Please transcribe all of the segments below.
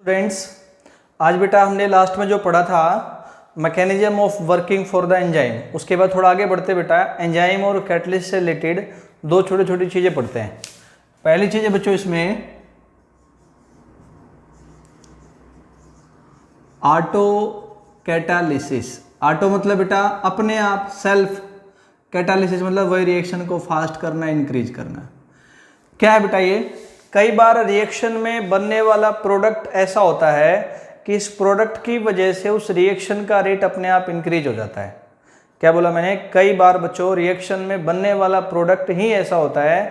Students, आज बेटा हमने लास्ट में जो पढ़ा था mechanism of working for the enzyme, उसके बाद थोड़ा आगे बढ़ते बेटा एंजाइम और कैटलिस्ट से रिलेटेड दो छोटी छोटी चीज़ें पढ़ते हैं। पहली चीज़ है बच्चों इसमें ऑटो कैटालिसिस। ऑटो मतलब बेटा अपने आप, सेल्फ। कैटालिसिस मतलब वही रिएक्शन को फास्ट करना, इंक्रीज करना। क्या है बेटा ये? कई बार रिएक्शन में बनने वाला प्रोडक्ट ऐसा होता है कि इस प्रोडक्ट की वजह से उस रिएक्शन का रेट अपने आप इंक्रीज हो जाता है। क्या बोला मैंने? कई बार बच्चों रिएक्शन में बनने वाला प्रोडक्ट ही ऐसा होता है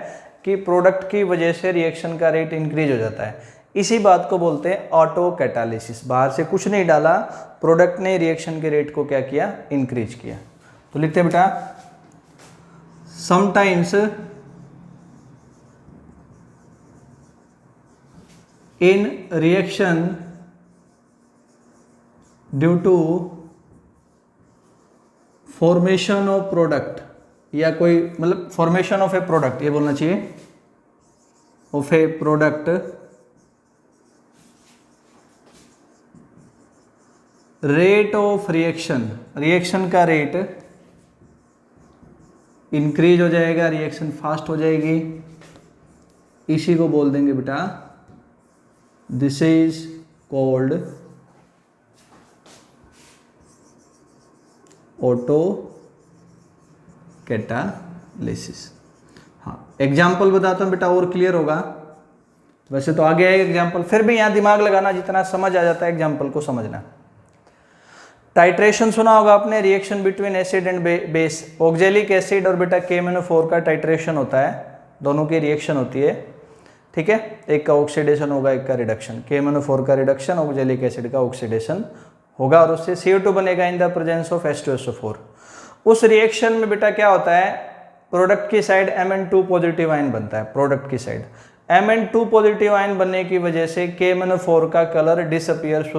कि प्रोडक्ट की वजह से रिएक्शन का रेट इंक्रीज हो जाता है। इसी बात को बोलते हैं ऑटो कैटालिसिस। बाहर से कुछ नहीं डाला, प्रोडक्ट ने रिएक्शन के रेट को क्या किया? इंक्रीज किया। तो लिखते हैं बेटा sometimes in reaction due to formation of product, या कोई मतलब फॉर्मेशन ऑफ ए प्रोडक्ट, ये बोलना चाहिए, of A product, rate of reaction, reaction का रेट इंक्रीज हो जाएगा, रिएक्शन फास्ट हो जाएगी। इसी को बोल देंगे बेटा this is called auto catalysis. हाँ, एग्जाम्पल बताता हूँ बेटा और क्लियर होगा। वैसे तो आगे है एग्जाम्पल, फिर भी यहाँ दिमाग लगाना, जितना समझ आ जाता है एग्जाम्पल को समझना। टाइट्रेशन सुना होगा आपने, reaction between acid and base. Oxalic acid और बेटा KMnO4 का टाइट्रेशन होता है, दोनों की रिएक्शन होती है, ठीक है। एक का ऑक्सीडेशन होगा, एक का रिडक्शन। KMnO4 का रिडक्शन, ऑक्जेलिक एसिड का ऑक्सीडेशन होगा और उससे CO2 बनेगा in the presence of H2SO4। उस रिएक्शन में बेटा क्या होता है? प्रोडक्ट की साइड Mn2 पॉजिटिव आयन बनता है। प्रोडक्ट की साइड Mn2 पॉजिटिव आयन बनने की वजह से KMnO4 का कलर डिसअपियर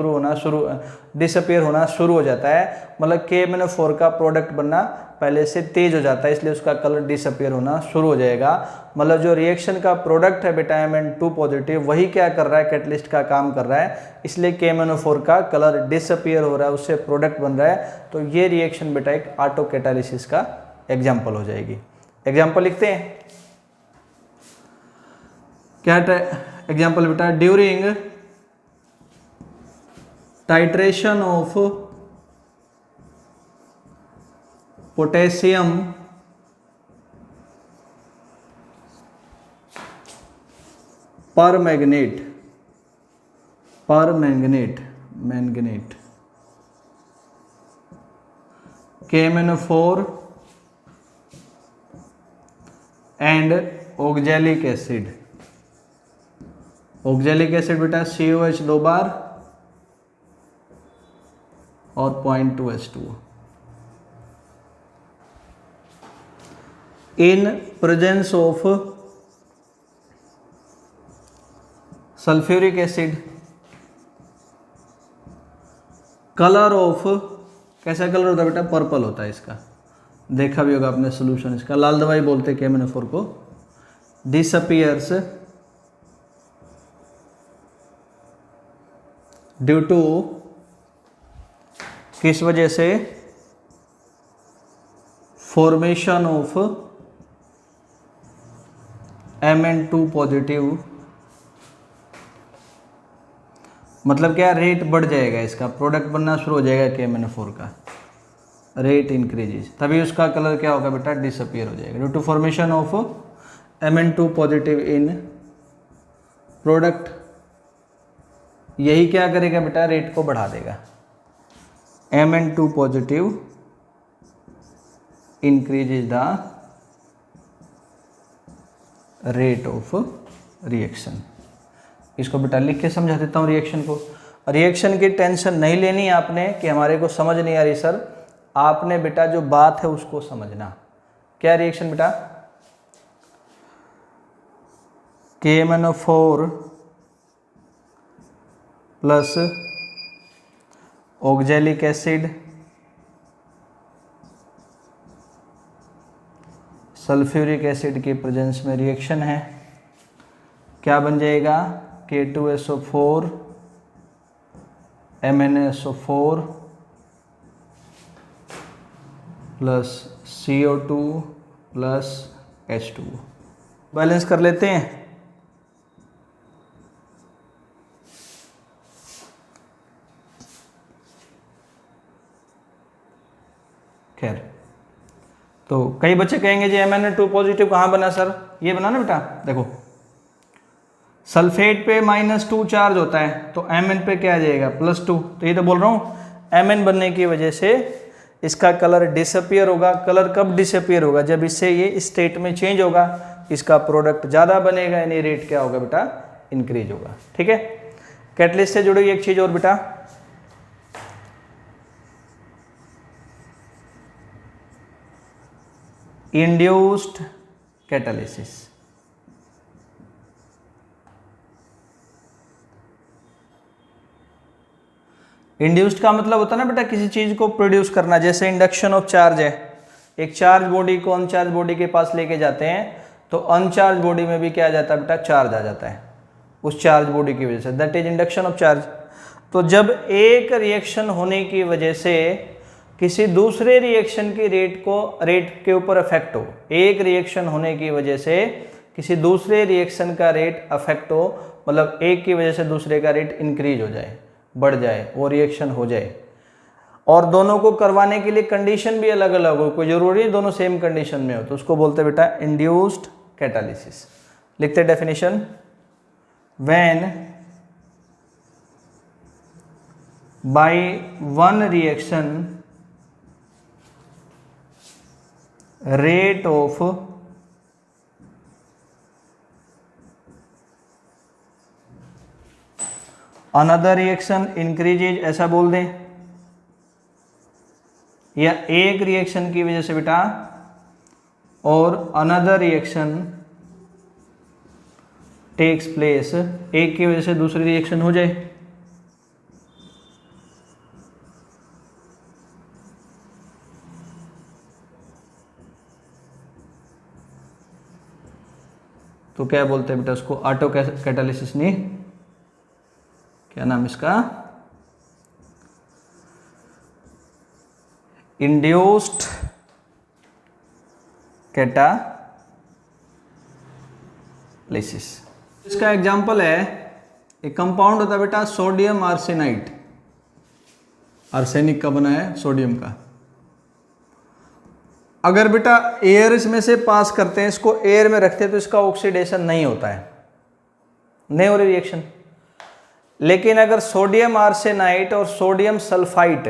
होना शुरू हो जाता है। मतलब KMnO4 का प्रोडक्ट बनना पहले से तेज हो जाता है, इसलिए उसका कलर डिसअपियर होना शुरू हो जाएगा। मतलब जो रिएक्शन का प्रोडक्ट है बेटा Mn2 पॉजिटिव, वही क्या कर रहा है? कैटलिस्ट का काम कर रहा है, इसलिए KMnO4 का कलर डिसअपियर हो रहा है, उससे प्रोडक्ट बन रहा है। तो ये रिएक्शन बेटा एक ऑटो कैटालिसिस का एग्जाम्पल हो जाएगी। एग्जाम्पल लिखते हैं, क्या एग्जाम्पल बेटा? ड्यूरिंग टाइट्रेशन ऑफ पोटेशियम पर manganate KMnO4 and oxalic acid. Oxalic acid बेटा COH 2 बार और 0.2 H2O। In presence of sulphuric acid, colour of, कैसा कलर होता है बेटा? पर्पल होता है इसका, देखा भी होगा आपने सोल्यूशन इसका। लाल दवाई बोलते हैं KMnO4 को। डिसअपियर्स ड्यू टू, किस वजह से? Formation of Mn2 positive. मतलब क्या? रेट बढ़ जाएगा, इसका प्रोडक्ट बनना शुरू हो जाएगा KMnO4 का, रेट इंक्रीजेज, तभी उसका कलर क्या होगा बेटा? डिसअपियर हो जाएगा। Due to formation of Mn2 positive in product, यही क्या करेगा बेटा? रेट को बढ़ा देगा। Mn2 positive increases the rate of reaction. इसको बेटा लिख के समझा देता हूँ रिएक्शन को। रिएक्शन की टेंशन नहीं लेनी आपने कि हमारे को समझ नहीं आ रही सर, आपने बेटा जो बात है उसको समझना। क्या रिएक्शन बेटा? KMnO4 plus oxalic acid sulphuric acid की प्रेजेंस में रिएक्शन है, क्या बन जाएगा K2SO4 MnSO4 plus CO2 plus H2O। Balance कर लेते हैं। खैर, तो कई बच्चे कहेंगे जी Mn2 पॉजिटिव कहाँ बना सर? ये बना ना बेटा, देखो सल्फेट पे -2 चार्ज होता है तो Mn पे क्या आ जाएगा +2। तो ये तो बोल रहा हूँ Mn बनने की वजह से इसका कलर डिसअपियर होगा। कलर कब डिसअपियर होगा? जब इससे ये स्टेट में चेंज होगा, इसका प्रोडक्ट ज़्यादा बनेगा, यानी रेट क्या होगा बेटा? इंक्रीज होगा। ठीक है। कैटलिस्ट से जुड़ी एक चीज़ और बेटा, इंड्यूस्ड कैटालिसिस। इंड्यूस्ड का मतलब होता है ना बेटा किसी चीज को प्रोड्यूस करना। जैसे इंडक्शन ऑफ चार्ज है, एक चार्ज बॉडी को अनचार्ज बॉडी के पास लेके जाते हैं तो अनचार्ज बॉडी में भी क्या आ जाता है बेटा? चार्ज आ जाता है उस चार्ज बॉडी की वजह से, that is induction of charge. तो जब एक रिएक्शन होने की वजह से किसी दूसरे रिएक्शन की रेट के ऊपर इफेक्ट हो, एक रिएक्शन होने की वजह से किसी दूसरे रिएक्शन का रेट अफेक्ट हो, मतलब एक की वजह से दूसरे का रेट इंक्रीज हो जाए, बढ़ जाए, वो रिएक्शन हो जाए, और दोनों को करवाने के लिए कंडीशन भी अलग अलग हो, कोई जरूरी है दोनों सेम कंडीशन में हो, तो उसको बोलते हैं बेटा इंड्यूस्ड कैटालिसिस। लिखते definition, when by one reaction rate of another reaction increases, ऐसा बोल दें, या एक रिएक्शन की वजह से बेटा और अनदर रिएक्शन टेक्स प्लेस, एक की वजह से दूसरी रिएक्शन हो जाए। तो क्या बोलते हैं बेटा उसको? Auto catalysis. नहीं, क्या नाम इसका? Induced catalysis. इसका एग्जांपल है, एक कंपाउंड होता है बेटा सोडियम आर्सेनाइट, आर्सेनिक का बना है, सोडियम का। अगर बेटा एयर इसमें से पास करते हैं, इसको एयर में रखते हैं तो इसका ऑक्सीडेशन नहीं होता है, नहीं हो रही रिएक्शन। लेकिन अगर सोडियम आर्सेनाइट और सोडियम सल्फाइड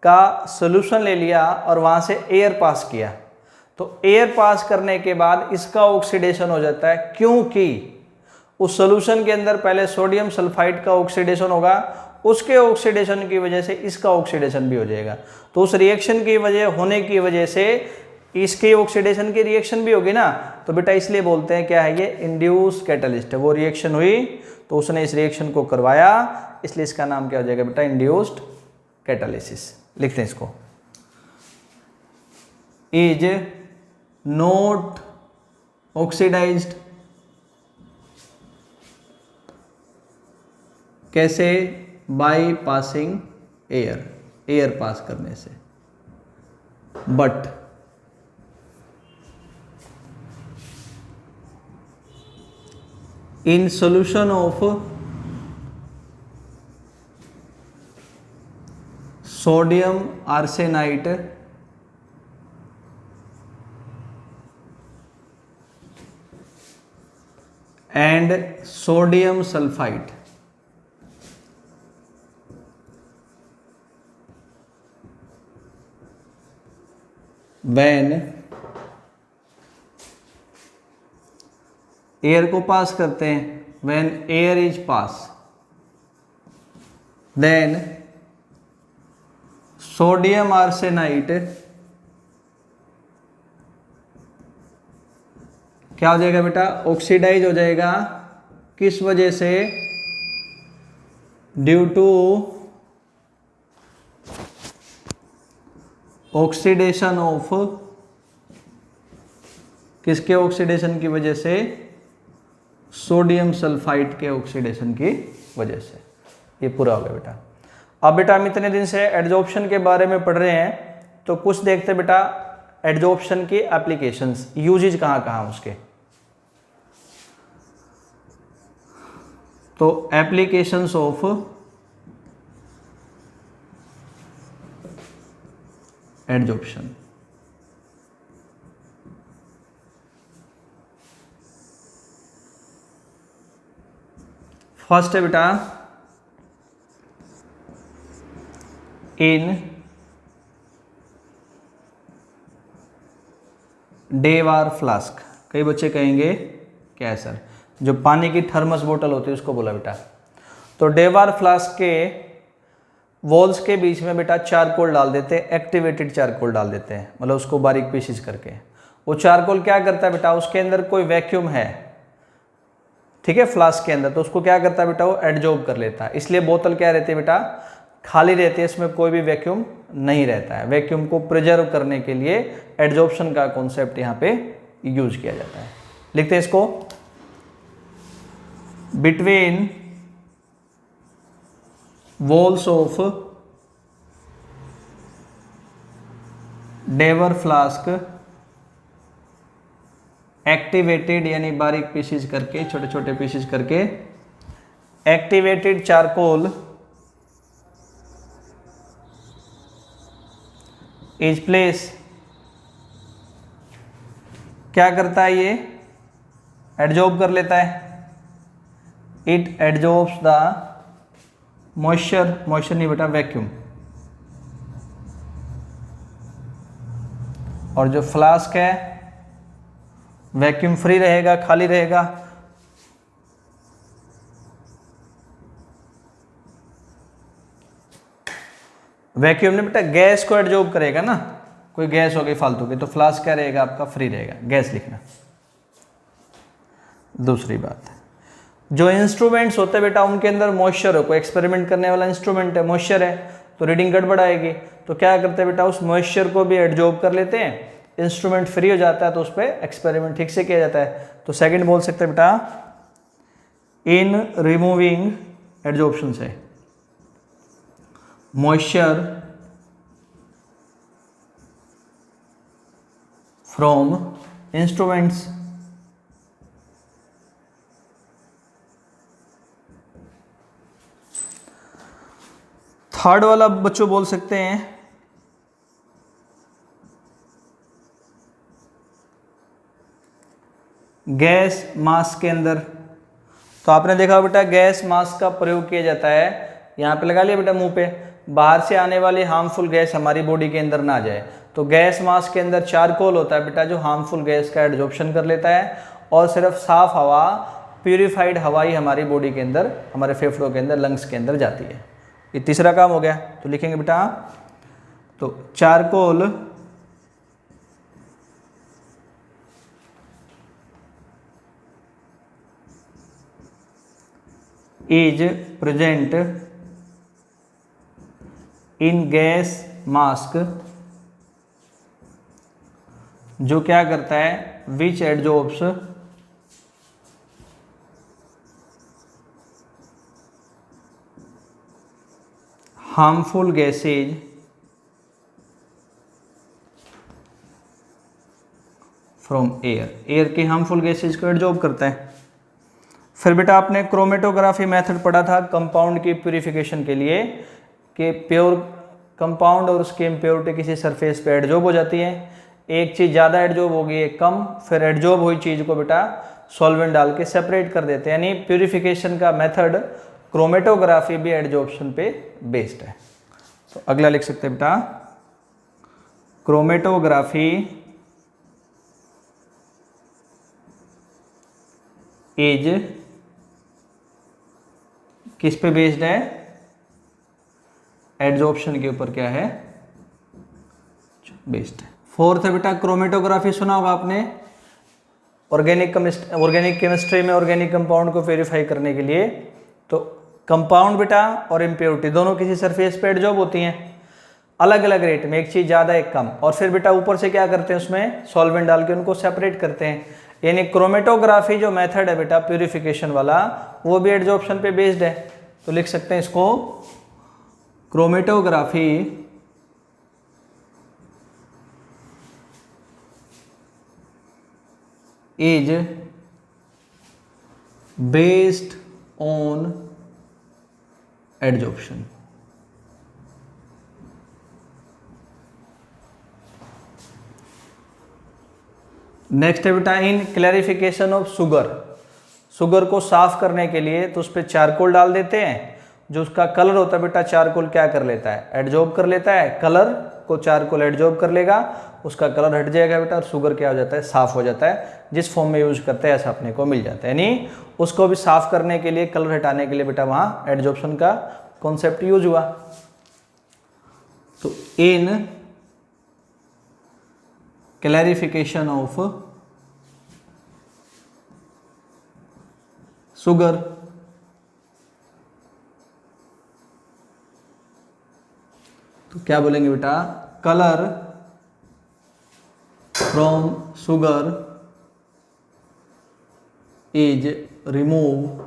का सॉल्यूशन ले लिया और वहां से एयर पास किया, तो एयर पास करने के बाद इसका ऑक्सीडेशन हो जाता है, क्योंकि उस सॉल्यूशन के अंदर पहले सोडियम सल्फाइड का ऑक्सीडेशन होगा, उसके ऑक्सीडेशन की वजह से इसका ऑक्सीडेशन भी हो जाएगा। तो उस रिएक्शन की वजह होने की वजह से इसके ऑक्सीडेशन की रिएक्शन भी होगी ना, तो बेटा इसलिए बोलते हैं क्या है ये? इंड्यूस कैटलिस्ट है। वो रिएक्शन हुई तो उसने इस रिएक्शन को करवाया, इसलिए इसका नाम क्या हो जाएगा बेटा? Induced catalysis. लिखते हैं इसको, इज नॉट ऑक्सीडाइज्ड। कैसे? By passing air, air pass करने से। But in solution of sodium arsenite and sodium sulfite, when air को पास करते हैं, when air is pass, then sodium arsenite क्या हो जाएगा बेटा? ऑक्सीडाइज हो जाएगा। किस वजह से? ड्यू टू ऑक्सीडेशन ऑफ, किसके ऑक्सीडेशन की वजह से? सोडियम सल्फाइड के ऑक्सीडेशन की वजह से। ये पूरा हो गया बेटा। अब बेटा हम इतने दिन से एडजॉर्प्शन के बारे में पढ़ रहे हैं, तो कुछ देखते बेटा एडजॉर्प्शन की एप्लीकेशंस, यूजेज कहाँ कहाँ उसके। तो एप्लीकेशंस ऑफ एडजॉर्प्शन। फर्स्ट है बेटा इन डेवार फ्लास्क। कई बच्चे कहेंगे क्या है सर, जो पानी की थर्मस बोतल होती है उसको बोला बेटा। तो डेवार फ्लास्क के वॉल्स के बीच में बेटा चारकोल डाल देते हैं, एक्टिवेटेड चारकोल डाल देते हैं, मतलब उसको बारीक पीसेस करके। वो चारकोल क्या करता है बेटा, उसके अंदर कोई वैक्यूम है, ठीक है, फ्लास्क के अंदर, तो उसको क्या करता है बेटा, वो एडजॉर्ब कर लेता है। इसलिए बोतल क्या रहती है बेटा, खाली रहती है, इसमें कोई भी वैक्यूम नहीं रहता है। वैक्यूम को प्रिजर्व करने के लिए एडजॉर्प्शन का कॉन्सेप्ट यहाँ पे यूज किया जाता है। लिखते हैं इसको, between walls of Dewar flask activated, यानी बारीक पीसेस करके, छोटे छोटे पीसेस करके, एक्टिवेटेड चारकोल इज प्लेस। क्या करता है ये, एडजॉर्ब कर लेता है। इट एडजॉर्ब्स द मॉइस्चर, मॉइस्चर नहीं बेटा वैक्यूम, और जो फ्लास्क है वैक्यूम फ्री रहेगा, खाली रहेगा। वैक्यूम ने बेटा गैस को एडजॉर्ब करेगा ना, कोई गैस हो गई फालतू की, तो फ्लास्क क्या रहेगा आपका, फ्री रहेगा, गैस लिखना। दूसरी बात, जो इंस्ट्रूमेंट्स होते हैं बेटा उनके अंदर मॉइस्चर हो, कोई एक्सपेरिमेंट करने वाला इंस्ट्रूमेंट है, मॉइस्चर है, तो रीडिंग गड़बड़ आएगी। तो क्या करते हैं बेटा, उस मॉइस्चर को भी एडजॉर्ब कर लेते हैं, इंस्ट्रूमेंट फ्री हो जाता है, तो उस पर एक्सपेरिमेंट ठीक से किया जाता है। तो सेकंड बोल सकते हैं बेटा इन रिमूविंग एडजॉर्प्शन से मॉइस्चर फ्रॉम इंस्ट्रूमेंट्स। थर्ड वाला बच्चों बोल सकते हैं गैस मास्क के अंदर। तो आपने देखा बेटा गैस मास्क का प्रयोग किया जाता है, यहाँ पे लगा लिया बेटा मुंह पे, बाहर से आने वाली हार्मफुल गैस हमारी बॉडी के अंदर ना जाए। तो गैस मास्क के अंदर चारकोल होता है बेटा, जो हार्मफुल गैस का एडजॉर्प्शन कर लेता है, और सिर्फ साफ हवा, प्यूरिफाइड हवा ही हमारी बॉडी के अंदर, हमारे फेफड़ों के अंदर, लंग्स के अंदर जाती है। ये तीसरा काम हो गया। तो लिखेंगे बेटा, तो charcoal is present in gas mask, जो क्या करता है, which adsorbs harmful gases from air, air के हार्मफुल गैसेज को एडजॉर्ब करता है। फिर बेटा आपने क्रोमेटोग्राफी मेथड पढ़ा था कंपाउंड की प्यूरिफिकेशन के लिए, कि प्योर कंपाउंड और उसकी इम्प्योरिटी किसी सरफेस पे एडजॉर्ब हो जाती है। एक चीज़ ज़्यादा एडजॉर्ब होगी, एक कम, फिर एडजॉर्ब हुई चीज़ को बेटा सॉल्वेंट डाल के सेपरेट कर देते हैं। यानी प्यूरिफिकेशन का मेथड क्रोमेटोग्राफी भी एडजॉर्प्शन पे बेस्ड है। तो अगला लिख सकते हैं बेटा, क्रोमेटोग्राफी इज किस पे बेस्ड है, एडजॉर्प्शन के ऊपर क्या है, बेस्ड है। फोर्थ है बेटा क्रोमेटोग्राफी, सुना होगा आपने, ऑर्गेनिक केमिस्ट्री में ऑर्गेनिक कंपाउंड को वेरीफाई करने के लिए। तो कंपाउंड बेटा और इम्प्योरिटी दोनों किसी सरफेस पे एडजॉर्ब होती हैं अलग अलग रेट में, एक चीज़ ज़्यादा एक कम, और फिर बेटा ऊपर से क्या करते हैं, उसमें सॉल्वेंट डाल के उनको सेपरेट करते हैं। यानी क्रोमेटोग्राफी जो मेथड है बेटा प्यूरिफिकेशन वाला, वो भी एडजॉर्प्शन पे बेस्ड है। तो लिख सकते हैं इसको chromatography is based on adsorption. Next है बेटा इन क्लैरिफिकेशन ऑफ शुगर। शुगर को साफ करने के लिए तो उस पर चारकोल डाल देते हैं, जो उसका कलर होता है बेटा चारकोल क्या कर लेता है, एडजॉर्ब कर लेता है, कलर को चारकोल एडजॉर्ब कर लेगा, उसका कलर हट जाएगा बेटा और शुगर क्या हो जाता है, साफ हो जाता है। जिस फॉर्म में यूज करते हैं ऐसा अपने को मिल जाता है, यानी उसको भी साफ करने के लिए, कलर हटाने के लिए बेटा वहां एडजॉर्प्शन का कॉन्सेप्ट यूज हुआ। तो इन क्लैरिफिकेशन ऑफ शुगर तो क्या बोलेंगे बेटा, colour from sugar is remove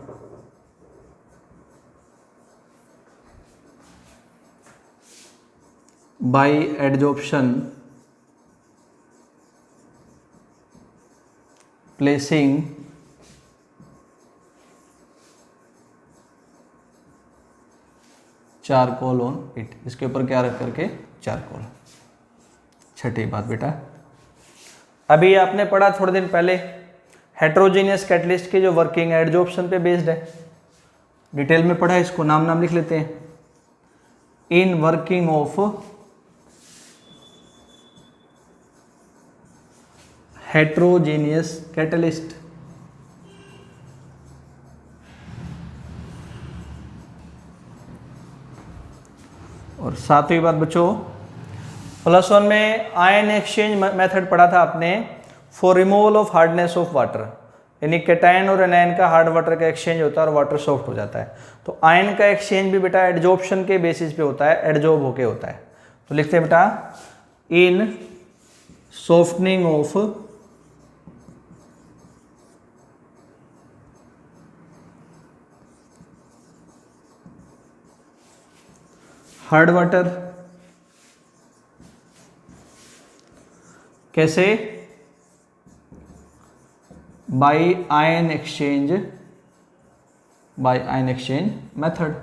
by adsorption placing charcoal on it. इसके ऊपर क्या रख करके, चारकोल। छठी बात बेटा, अभी आपने पढ़ा थोड़े दिन पहले हेट्रोजीनियस कैटलिस्ट की जो वर्किंग है एडजॉर्प्शन पे बेस्ड है, डिटेल में पढ़ा है, इसको नाम लिख लेते हैं। In working of heterogeneous catalyst, और सातवीं बात बच्चों, +1 में आयन एक्सचेंज मेथड पढ़ा था आपने for removal of hardness of water, यानी कैटायन और एनायन का हार्ड वाटर का एक्सचेंज होता है और वाटर सॉफ्ट हो जाता है। तो आयन का एक्सचेंज भी बेटा एडजॉर्प्शन के बेसिस पे होता है, एडजॉर्ब होके होता है। तो लिखते हैं बेटा in softening of hard water, कैसे, by ion exchange method.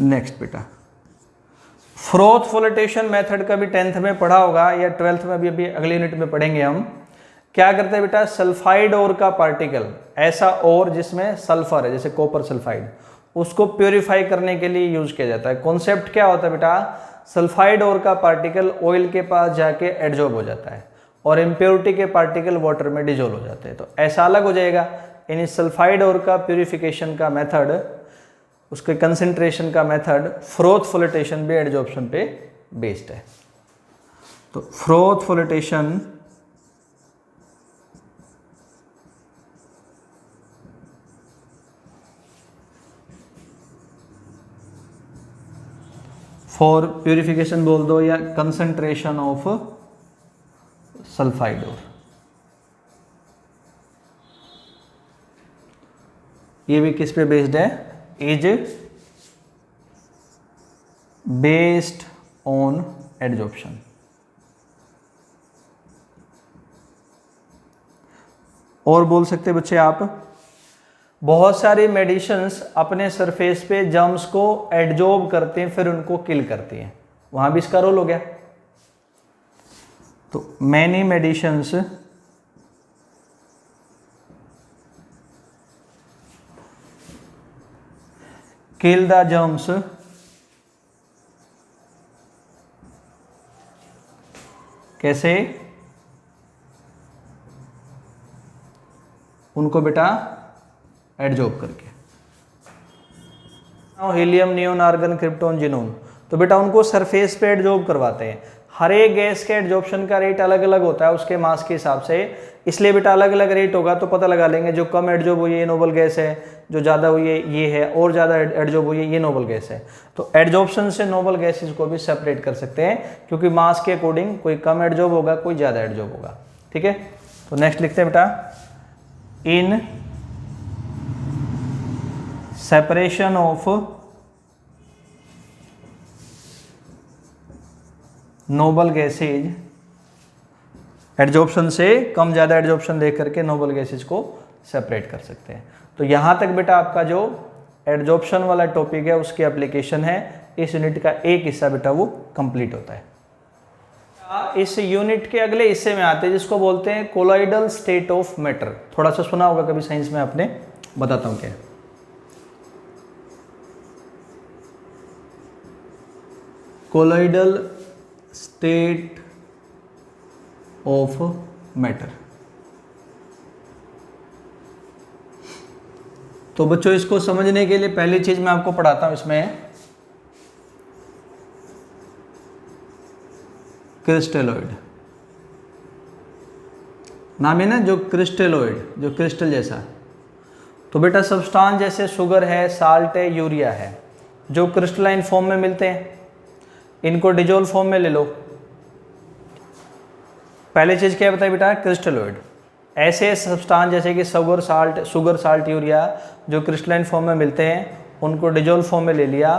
Next बेटा फ्रोथ फ्लोटेशन मेथड का भी 10th में पढ़ा होगा या 12th में, अभी अगले यूनिट में पढ़ेंगे हम। क्या करते हैं बेटा, सल्फाइड ओर का पार्टिकल, ऐसा ओर जिसमें सल्फर है जैसे कॉपर सल्फाइड, उसको प्योरीफाई करने के लिए यूज किया जाता है। कॉन्सेप्ट क्या होता है बेटा, सल्फाइड ओर का पार्टिकल ऑयल के पास जाके एडजॉर्ब हो जाता है और इम्प्योरिटी के पार्टिकल वाटर में डिजोल्व हो जाते हैं, तो ऐसा अलग हो जाएगा। यानी सल्फाइड ओर का प्योरीफिकेशन का मेथड, उसके कंसंट्रेशन का मेथड, फ्रोथ फ्लोटेशन भी एडजॉर्प्शन पे बेस्ड है। तो फ्रोथ फ्लोटेशन फॉर प्यूरिफिकेशन बोल दो या कंसंट्रेशन ऑफ सल्फाइड ओर, ये भी किस पे बेस्ड है, इज बेस्ड ऑन एडजॉर्प्शन। और बोल सकते बच्चे आप, बहुत सारी मेडिसिन्स अपने सरफेस पे जर्म्स को एडजॉर्ब करते हैं फिर उनको किल करती हैं, वहां भी इसका रोल हो गया। तो many medicines kill the germs कैसे, उनको बेटा एडजॉर्ब करके। Helium, neon, argon, krypton, xenon, तो बेटा उनको सरफेस पे एडजॉर्ब करवाते हैं। हर एक गैस के एडजॉर्प्शन का रेट अलग अलग होता है उसके मास के हिसाब से, इसलिए बेटा अलग अलग रेट होगा तो पता लगा लेंगे। जो कम एडजॉर्ब हुई है ये नोबल गैस है, जो ज़्यादा हुई है ये है, और ज़्यादा एडजॉर्ब हुई है ये नोबल गैस है। तो एडजॉर्प्शन से नोबल गैसेस को भी सेपरेट कर सकते हैं, क्योंकि मास के अकॉर्डिंग कोई कम एडजॉर्ब होगा, कोई ज़्यादा एडजॉर्ब होगा। ठीक है, तो नेक्स्ट लिखते हैं बेटा, in separation of noble gases, adsorption से कम ज़्यादा एडजॉर्प्शन देख करके नोबल गैसेज को सेपरेट कर सकते हैं। तो यहाँ तक बेटा आपका जो एडजॉर्प्शन वाला टॉपिक है उसकी एप्लीकेशन है, इस यूनिट का एक हिस्सा बेटा वो कंप्लीट होता है। इस यूनिट के अगले हिस्से में आते हैं जिसको बोलते हैं कोलॉइडल स्टेट ऑफ मैटर। थोड़ा सा सुना होगा कभी साइंस में आपने, बताता हूँ क्या है। Colloidal state of matter. तो बच्चों इसको समझने के लिए पहली चीज मैं आपको पढ़ाता हूं, इसमें क्रिस्टलोइड नाम है ना, जो क्रिस्टलोइड, जो क्रिस्टल जैसा। तो बेटा सब्सटेंस जैसे शुगर है, साल्ट है, यूरिया है, जो क्रिस्टलाइन फॉर्म में मिलते हैं, इनको डिजोल्व फॉर्म में ले लो। पहली चीज क्या बताई बेटा, क्रिस्टलोइड। ऐसे सब्सटेंस जैसे कि शुगर साल्ट यूरिया जो क्रिस्टलाइन फॉर्म में मिलते हैं, उनको डिजोल्व फॉर्म में ले लिया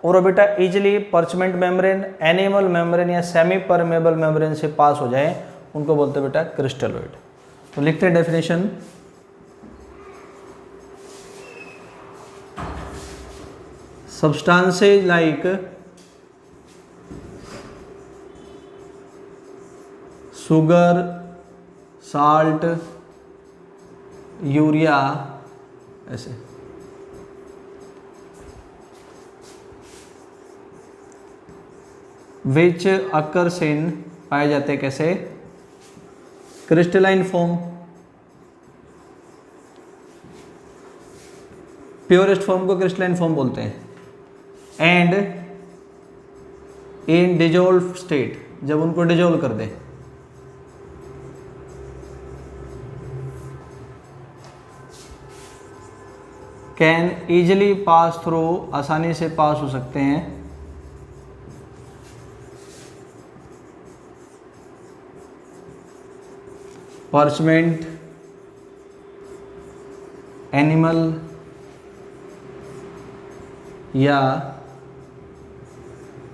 और वो बेटा इजीली परचमेंट मेम्ब्रेन, एनिमल मेम्ब्रेन या सेमी परमेबल मेम्ब्रेन से पास हो जाए, उनको बोलते हैं बेटा क्रिस्टलोइड। तो लिखते हैं definition, substances like sugar, salt, urea, ऐसे विच अकर्स इन, पाए जाते हैं कैसे, क्रिस्टलाइन फॉर्म, प्योरेस्ट फॉर्म को क्रिस्टलाइन फॉर्म बोलते हैं, एंड इन डिजोल्व स्टेट, जब उनको डिजोल्व कर दे, कैन इजिली पास थ्रू, आसानी से पास हो सकते हैं, परचमेंट, एनिमल या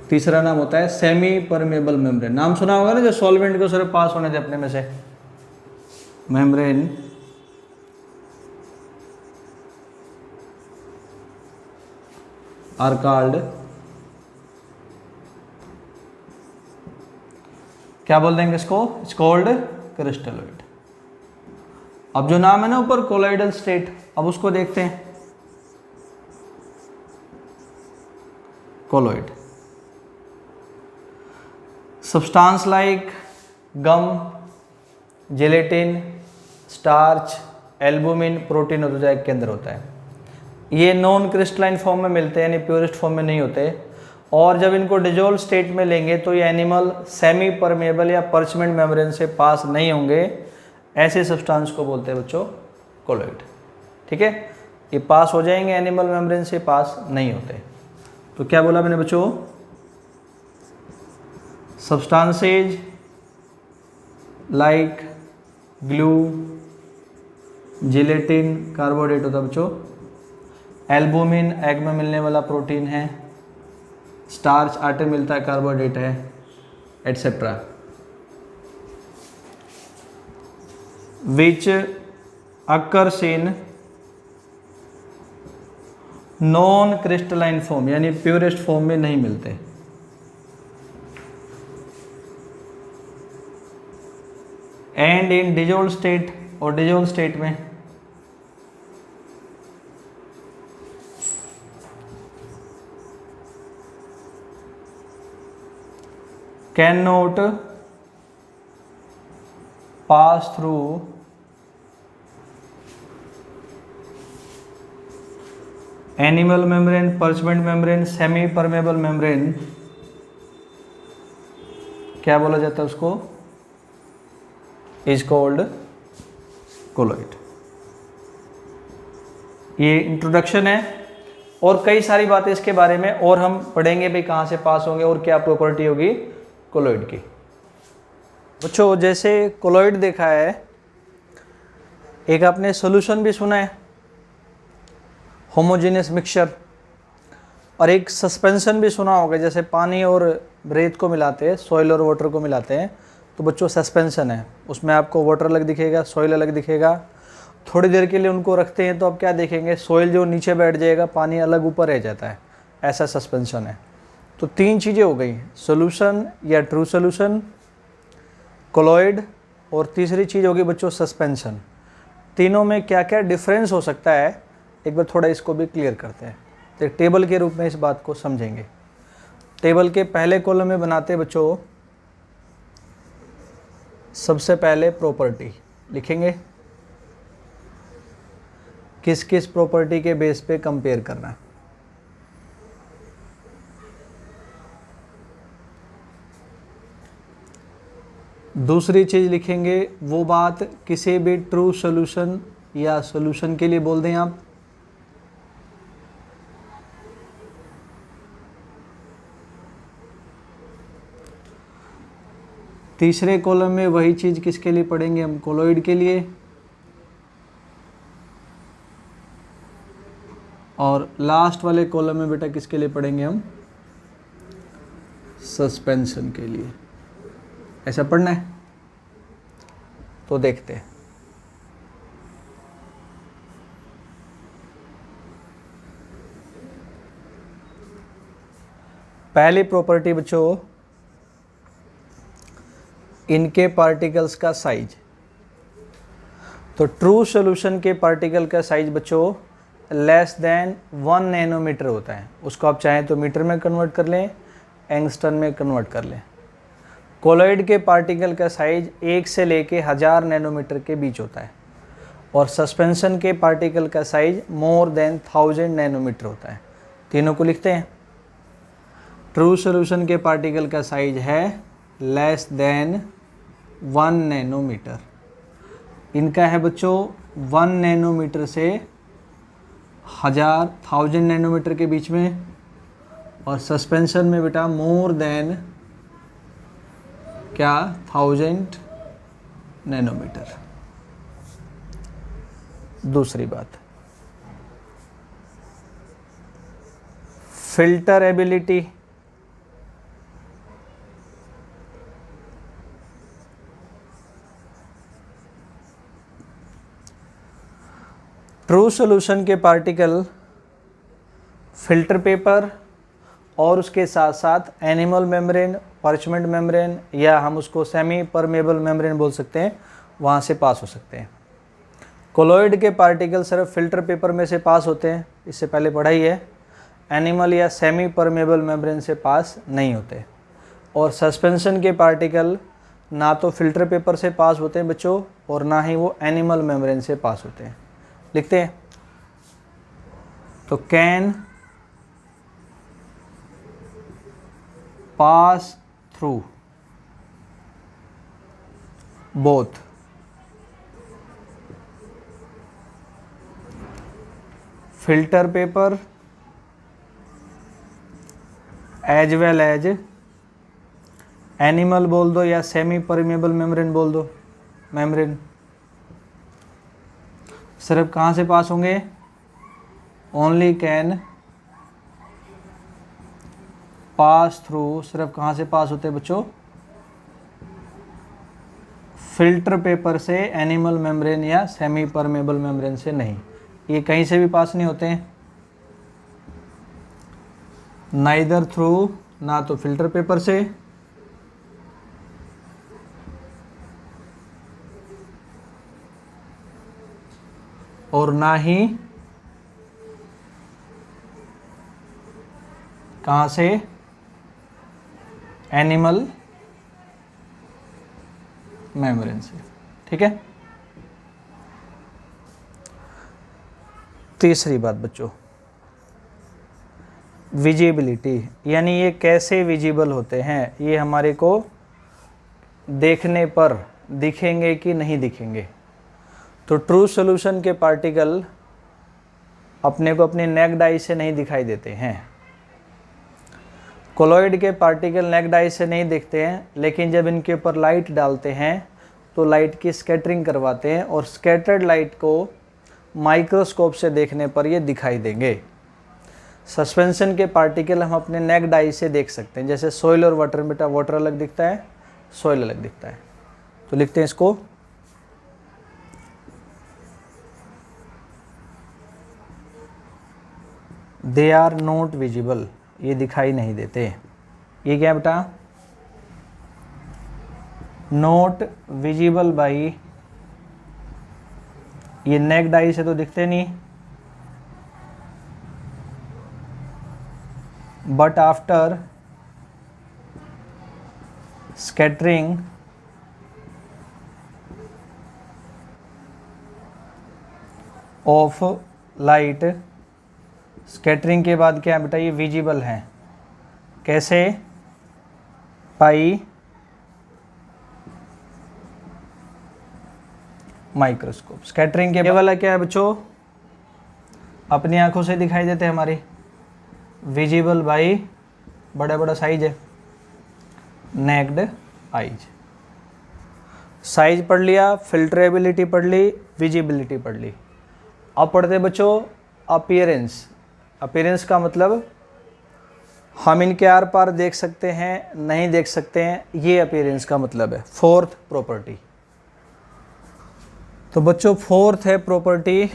तीसरा नाम होता है सेमी परमेबल मेम्ब्रेन। नाम सुना होगा ना, जो सॉल्वेंट को सिर्फ पास होने दे अपने में से, मेम्ब्रेन आर कॉल्ड, क्या बोल देंगे इसको, इट्स कॉल्ड क्रिस्टलोइड। अब जो नाम है ना ऊपर कोलॉइडल स्टेट, अब उसको देखते हैं, कोलॉइड सब्सटेंस लाइक गम, जेलेटिन, स्टार्च, एल्बुमिन, प्रोटीन और एग के अंदर होता है। ये नॉन क्रिस्टलाइन फॉर्म में मिलते हैं, यानी प्योरेस्ट फॉर्म में नहीं होते, और जब इनको डिजोल्व स्टेट में लेंगे तो ये एनिमल सेमी परमेबल या परचमेंट मेम्ब्रेन से पास नहीं होंगे। ऐसे सब्सटेंस को बोलते हैं बच्चों कोलॉइड। ठीक है, ये पास हो जाएंगे, एनिमल मेम्ब्रेन से पास नहीं होते। तो क्या बोला मैंने बच्चों, substances like glue, gelatin carbohydrate होता है बच्चों, एल्बुमिन एग में मिलने वाला प्रोटीन है, स्टार्च आटे मिलता है कार्बोहाइड्रेट है, etcetera, which occurs in non crystalline form, यानी प्योरेस्ट फॉर्म में नहीं मिलते, एंड इन डिजोल्व स्टेट, और डिजोल्व स्टेट में can not pass through animal membrane, parchment membrane, semi permeable membrane, क्या बोला जाता है उसको, इज कॉल्ड कोलॉइड। ये इंट्रोडक्शन है, और कई सारी बातें इसके बारे में और हम पढ़ेंगे भी, कहाँ से पास होंगे और क्या प्रॉपर्टी होगी कोलॉइड की। बच्चों जैसे कोलॉइड देखा है, एक आपने सोल्यूशन भी सुना है, होमोजेनियस मिक्सचर। और एक सस्पेंशन भी सुना होगा, जैसे पानी और रेत को मिलाते हैं, सॉइल और वाटर को मिलाते हैं, तो बच्चों सस्पेंशन है, उसमें आपको वाटर अलग दिखेगा, सॉइल अलग दिखेगा। थोड़ी देर के लिए उनको रखते हैं तो आप क्या देखेंगे, सॉइल जो नीचे बैठ जाएगा, पानी अलग ऊपर रह जाता है, ऐसा सस्पेंशन है। तो 3 चीज़ें हो गई, सोल्यूशन या ट्रू सोल्यूशन, कोलॉइड, और तीसरी चीज़ होगी बच्चों सस्पेंशन। तीनों में क्या क्या डिफरेंस हो सकता है, एक बार थोड़ा इसको भी क्लियर करते हैं। तो टेबल के रूप में इस बात को समझेंगे। टेबल के पहले कॉलम में बनाते हैं बच्चों, सबसे पहले प्रॉपर्टी लिखेंगे, किस किस प्रॉपर्टी के बेस पे कंपेयर करना है। दूसरी चीज लिखेंगे, वो बात किसी भी ट्रू सॉल्यूशन या सॉल्यूशन के लिए बोल दें आप। तीसरे कॉलम में वही चीज किसके लिए पढ़ेंगे हम, कोलॉइड के लिए। और लास्ट वाले कॉलम में बेटा किसके लिए पढ़ेंगे हम, सस्पेंशन के लिए। ऐसा पढ़ना है, तो देखते हैं। पहली प्रॉपर्टी बच्चों, इनके पार्टिकल्स का साइज। तो ट्रू सॉल्यूशन के पार्टिकल का साइज बच्चों लेस देन 1 नैनोमीटर होता है। उसको आप चाहें तो मीटर में कन्वर्ट कर लें, एंगस्ट्रम में कन्वर्ट कर लें। कोलॉइड के पार्टिकल का साइज 1 से लेके 1000 नैनोमीटर के बीच होता है। और सस्पेंशन के पार्टिकल का साइज मोर देन 1000 नैनोमीटर होता है। तीनों को लिखते हैं। ट्रू सॉल्यूशन के पार्टिकल का साइज है लेस देन 1 नैनोमीटर। इनका है बच्चों 1 नैनोमीटर से 1000 नैनोमीटर के बीच में। और सस्पेंशन में बेटा मोर देन क्या 1000 नैनोमीटर। दूसरी बात, फिल्टर एबिलिटी। ट्रू सॉल्यूशन के पार्टिकल फिल्टर पेपर और उसके साथ साथ एनिमल मेम्ब्रेन, पार्चमेंट मेम्ब्रेन, या हम उसको सेमी परमेबल मेम्ब्रेन बोल सकते हैं, वहाँ से पास हो सकते हैं। कोलॉइड के पार्टिकल सिर्फ फिल्टर पेपर में से पास होते हैं, इससे पहले पढ़ा ही है। एनिमल या सेमी परमेबल मेम्ब्रेन से पास नहीं होते। और सस्पेंशन के पार्टिकल ना तो फिल्टर पेपर से पास होते हैं बच्चों, और ना ही वो एनिमल मेम्ब्रेन से पास होते हैं। लिखते हैं, तो can pass through both filter paper as well as animal बोल दो या सेमी परमेबल मेम्ब्रेन बोल दो, मेम्ब्रेन। सिर्फ कहाँ से पास होंगे, ओनली कैन पास थ्रू, सिर्फ कहाँ से पास होते हैं बच्चों, फिल्टर पेपर से, एनिमल मेम्ब्रेन या सेमी परमेबल मेम्ब्रेन से नहीं। ये कहीं से भी पास नहीं होते हैं, नाइदर थ्रू, ना तो फिल्टर पेपर से और ना ही कहाँ से, एनिमल मेम्ब्रेन से। ठीक है। तीसरी बात बच्चों, विजिबिलिटी, यानी ये कैसे विजिबल होते हैं, ये हमारे को देखने पर दिखेंगे कि नहीं दिखेंगे। तो ट्रू सॉल्यूशन के पार्टिकल अपने को अपने नेक्ड आई से नहीं दिखाई देते हैं। कोलॉइड के पार्टिकल नेक्ड आई से नहीं दिखते हैं, लेकिन जब इनके ऊपर लाइट डालते हैं तो लाइट की स्कैटरिंग करवाते हैं, और स्कैटर्ड लाइट को माइक्रोस्कोप से देखने पर ये दिखाई देंगे। सस्पेंशन के पार्टिकल हम अपने नेक्ड आई से देख सकते हैं, जैसे सोइल और वाटर में बेटा वाटर अलग दिखता है, सोइल अलग दिखता है। तो लिखते हैं इसको, दे आर नॉट विजिबल, ये दिखाई नहीं देते। ये क्या बेटा, नॉट विजिबल बाई, ये नेक्ड आई से तो दिखते नहीं, but after scattering of light, scattering के बाद क्या है बेटा, ये विजिबल है। कैसे, बाई माइक्रोस्कोप। स्कैटरिंग के वाला क्या है बच्चों, अपनी आंखों से दिखाई देते हैं हमारी, विजिबल बाई बड़ा बड़ा साइज है, नेक्ड आइज। साइज पढ़ लिया, फिल्टरेबिलिटी पढ़ ली, विजिबिलिटी पढ़ ली। अब पढ़ते बच्चों अपीयरेंस। अपीयरेंस का मतलब हम इनके आर पार देख सकते हैं, नहीं देख सकते हैं, ये अपीयरेंस का मतलब है। फोर्थ प्रॉपर्टी, तो बच्चों फोर्थ है प्रॉपर्टी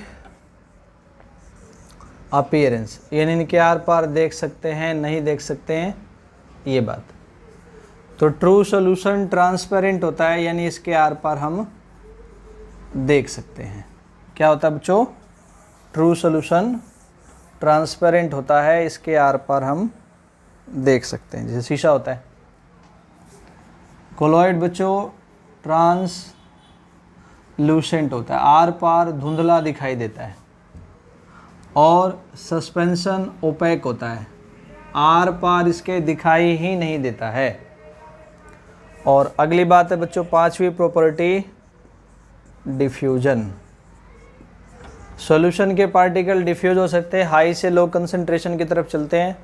अपीयरेंस, यानी इनके आर पार देख सकते हैं, नहीं देख सकते हैं, ये बात। तो ट्रू सॉल्यूशन ट्रांसपेरेंट होता है, यानी इसके आर पार हम देख सकते हैं। क्या होता है बच्चों, ट्रू सॉल्यूशन ट्रांसपेरेंट होता है, इसके आर पार हम देख सकते हैं, जैसे शीशा होता है। कोलॉइड बच्चों ट्रांसलूसेंट होता है, आर पार धुंधला दिखाई देता है। और सस्पेंशन ओपेक होता है, आर पार इसके दिखाई ही नहीं देता है। और अगली बात है बच्चों पांचवी प्रॉपर्टी डिफ्यूजन। सॉल्यूशन के पार्टिकल डिफ्यूज हो सकते हैं, हाई से लो कंसंट्रेशन की तरफ चलते हैं।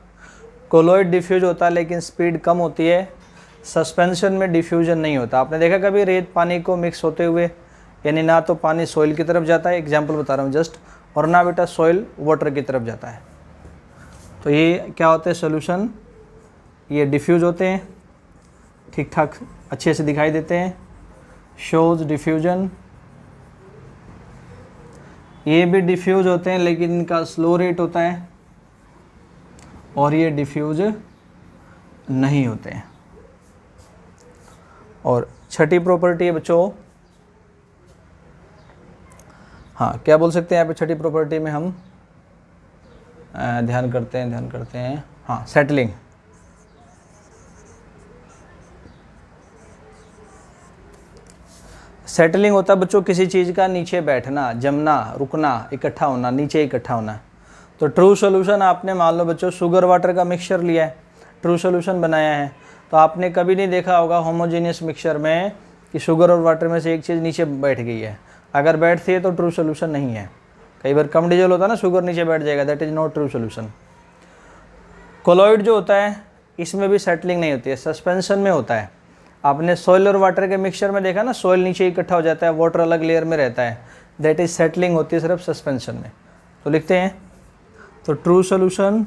कोलॉइड डिफ्यूज होता है लेकिन स्पीड कम होती है। सस्पेंशन में डिफ्यूजन नहीं होता। आपने देखा कभी रेत पानी को मिक्स होते हुए, यानी ना तो पानी सॉइल की तरफ जाता है, एग्जांपल बता रहा हूँ जस्ट, और ना बेटा सॉइल वाटर की तरफ जाता है। तो ये क्या होते हैं सॉल्यूशन, ये डिफ्यूज होते हैं, ठीक ठाक अच्छे से दिखाई देते हैं, शोज डिफ्यूजन। ये भी डिफ्यूज होते हैं लेकिन इनका स्लो रेट होता है, और ये डिफ्यूज नहीं होते हैं। और छठी प्रॉपर्टी है बच्चों, हाँ क्या बोल सकते हैं यहाँ पे छठी प्रॉपर्टी में हम ध्यान करते हैं, हाँ सेटलिंग। सेटलिंग होता है बच्चों किसी चीज़ का नीचे बैठना, जमना, रुकना, इकट्ठा होना, नीचे इकट्ठा होना। तो ट्रू सॉल्यूशन आपने मान लो बच्चों शुगर वाटर का मिक्सचर लिया है, ट्रू सॉल्यूशन बनाया है, तो आपने कभी नहीं देखा होगा होमोजेनियस मिक्सचर में कि शुगर और वाटर में से एक चीज़ नीचे बैठ गई है। अगर बैठती है तो ट्रू सॉल्यूशन नहीं है। कई बार कम डीजल होता है ना, शुगर नीचे बैठ जाएगा, that is not true solution. Colloid जो होता है इसमें भी सेटलिंग नहीं होती है, सस्पेंशन में होता है। आपने सॉइल और वाटर के मिक्सचर में देखा ना, सॉइल नीचे इकट्ठा हो जाता है, वाटर अलग लेयर में रहता है, दैट इज सेटलिंग होती है सिर्फ सस्पेंशन में। तो लिखते हैं, तो true solution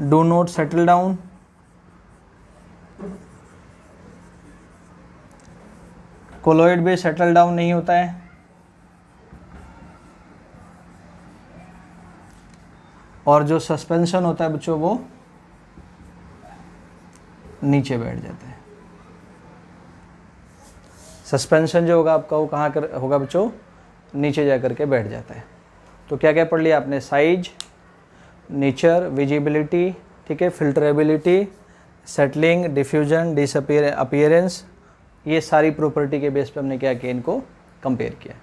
do not settle down, colloid भी सेटल डाउन नहीं होता है, और जो सस्पेंशन होता है बच्चों वो नीचे बैठ जाता है। सस्पेंशन जो होगा आपका वो कहाँ कर होगा बच्चों, नीचे जा कर के बैठ जाता है। तो क्या क्या पढ़ लिया आपने, साइज, नेचर, विजिबिलिटी, ठीक है, फिल्टरेबिलिटी, सेटलिंग, डिफ्यूजन, डिसअपीयर अपीयरेंस, ये सारी प्रॉपर्टी के बेस पे हमने क्या किया, इनको कंपेयर किया।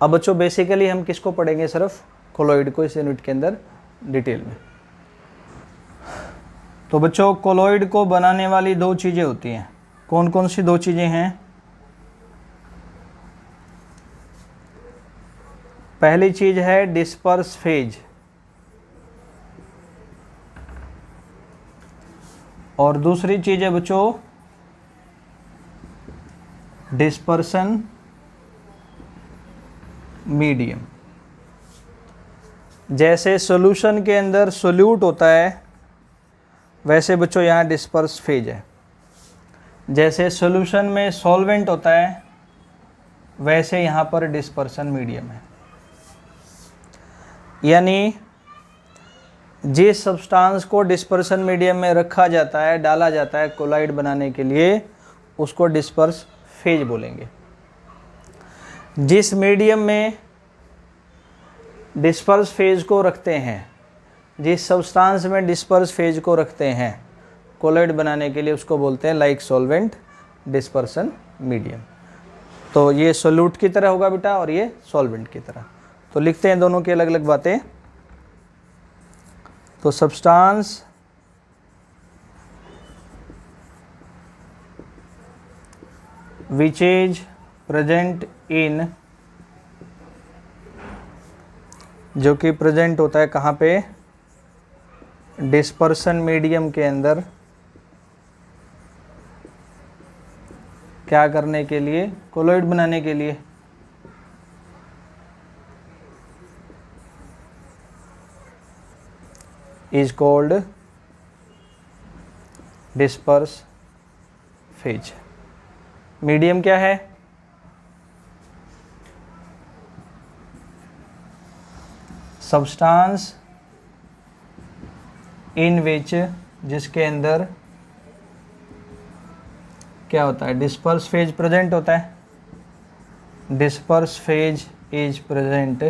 अब बच्चों बेसिकली हम किसको पढ़ेंगे, सिर्फ कोलॉइड को इस यूनिट के अंदर डिटेल में। तो बच्चों कोलॉइड को बनाने वाली दो चीज़ें होती हैं, कौन कौन सी दो चीज़ें हैं। पहली चीज़ है डिस्पर्स फेज, और दूसरी चीज़ है बच्चों डिस्पर्सन मीडियम। जैसे सॉल्यूशन के अंदर सोल्यूट होता है वैसे बच्चों यहाँ डिस्पर्स फेज है। जैसे सॉल्यूशन में सॉल्वेंट होता है वैसे यहाँ पर डिस्पर्सन मीडियम है। यानी जिस सब्सटेंस को डिस्पर्सन मीडियम में रखा जाता है, डाला जाता है कोलाइड बनाने के लिए, उसको डिस्पर्स फेज बोलेंगे। जिस मीडियम में डिस्पर्स फेज को रखते हैं, जिस सब्सटेंस में डिस्पर्स फेज को रखते हैं कोलाइड बनाने के लिए, उसको बोलते हैं लाइक सॉल्वेंट डिस्पर्सन मीडियम। तो ये सोल्यूट की तरह होगा बेटा और ये सॉल्वेंट की तरह। तो लिखते हैं दोनों की अलग अलग बातें। तो सब्सटेंस विच इज प्रेजेंट इन, जो कि प्रेजेंट होता है कहाँ पे, डिस्पर्सन मीडियम के अंदर, क्या करने के लिए, कोलॉइड बनाने के लिए। Is called disperse phase. Medium क्या है, सब्सटेंस इन विच, जिसके अंदर क्या होता है, डिस्पर्स फेज प्रेजेंट होता है। डिस्पर्स फेज इज प्रेजेंट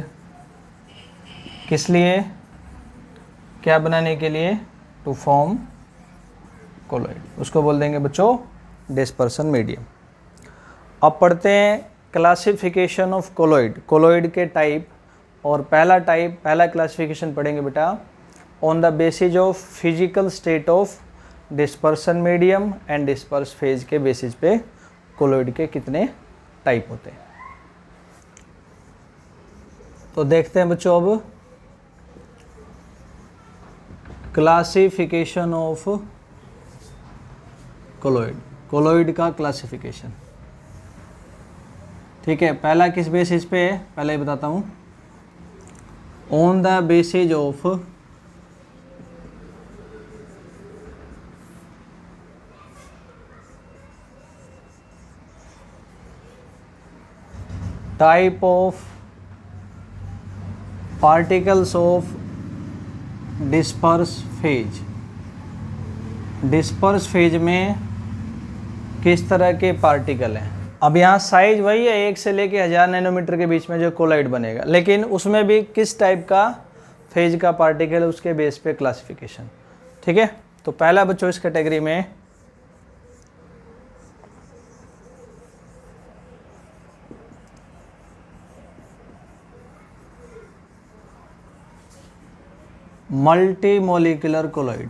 किस लिए, क्या बनाने के लिए, टू फॉर्म कोलॉइड। उसको बोल देंगे बच्चों डिस्पर्सन मीडियम। अब पढ़ते हैं क्लासिफिकेशन ऑफ कोलॉइड, कोलॉइड के टाइप। और पहला क्लासिफिकेशन पढ़ेंगे बेटा on the basis of physical state of dispersion medium and disperse phase के बेसिस पे कोलॉइड के कितने टाइप होते हैं। तो देखते हैं बच्चों अब क्लासिफिकेशन ऑफ कोलॉइड, कोलॉइड का क्लासिफिकेशन। ठीक है, पहला किस बेसिस पे है, पहले ही बताता हूँ। On the basis of type of particles of disperse phase. Disperse phase में किस तरह के पार्टिकल हैं। अब यहाँ साइज वही है, 1 से लेके 1000 नैनोमीटर के बीच में जो कोलॉइड बनेगा, लेकिन उसमें भी किस टाइप का फेज का पार्टिकल है उसके बेस पे क्लासिफिकेशन। ठीक है, तो पहला बच्चों इस कैटेगरी में मल्टी मोलिकुलर कोलॉइड।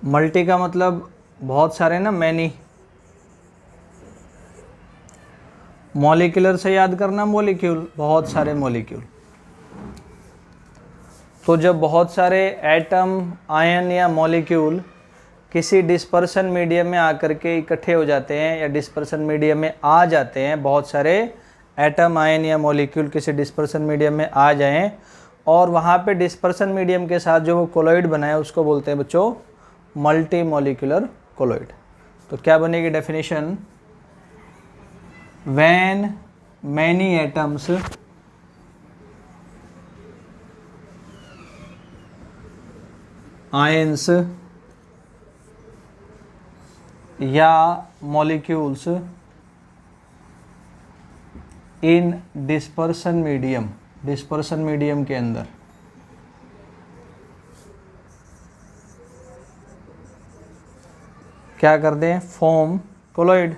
मल्टी का मतलब बहुत सारे ना, मैनी। मॉलिक्यूलर से याद करना मॉलिक्यूल, बहुत सारे मॉलिक्यूल। तो जब बहुत सारे एटम, आयन या मॉलिक्यूल किसी डिस्पर्सन मीडियम में आकर के इकट्ठे हो जाते हैं या डिस्पर्सन मीडियम में आ जाते हैं, बहुत सारे एटम, आयन या मॉलिक्यूल किसी डिस्पर्सन मीडियम में आ जाएं और वहाँ पे डिस्पर्सन मीडियम के साथ जो वो कोलॉइड बनाए उसको बोलते हैं बच्चों मल्टी मोलिकुलर कोलॉइड। तो क्या बनेगी definition, when many atoms ions या molecules in dispersion medium, dispersion medium के अंदर क्या कर दें, फॉर्म कोलॉइड,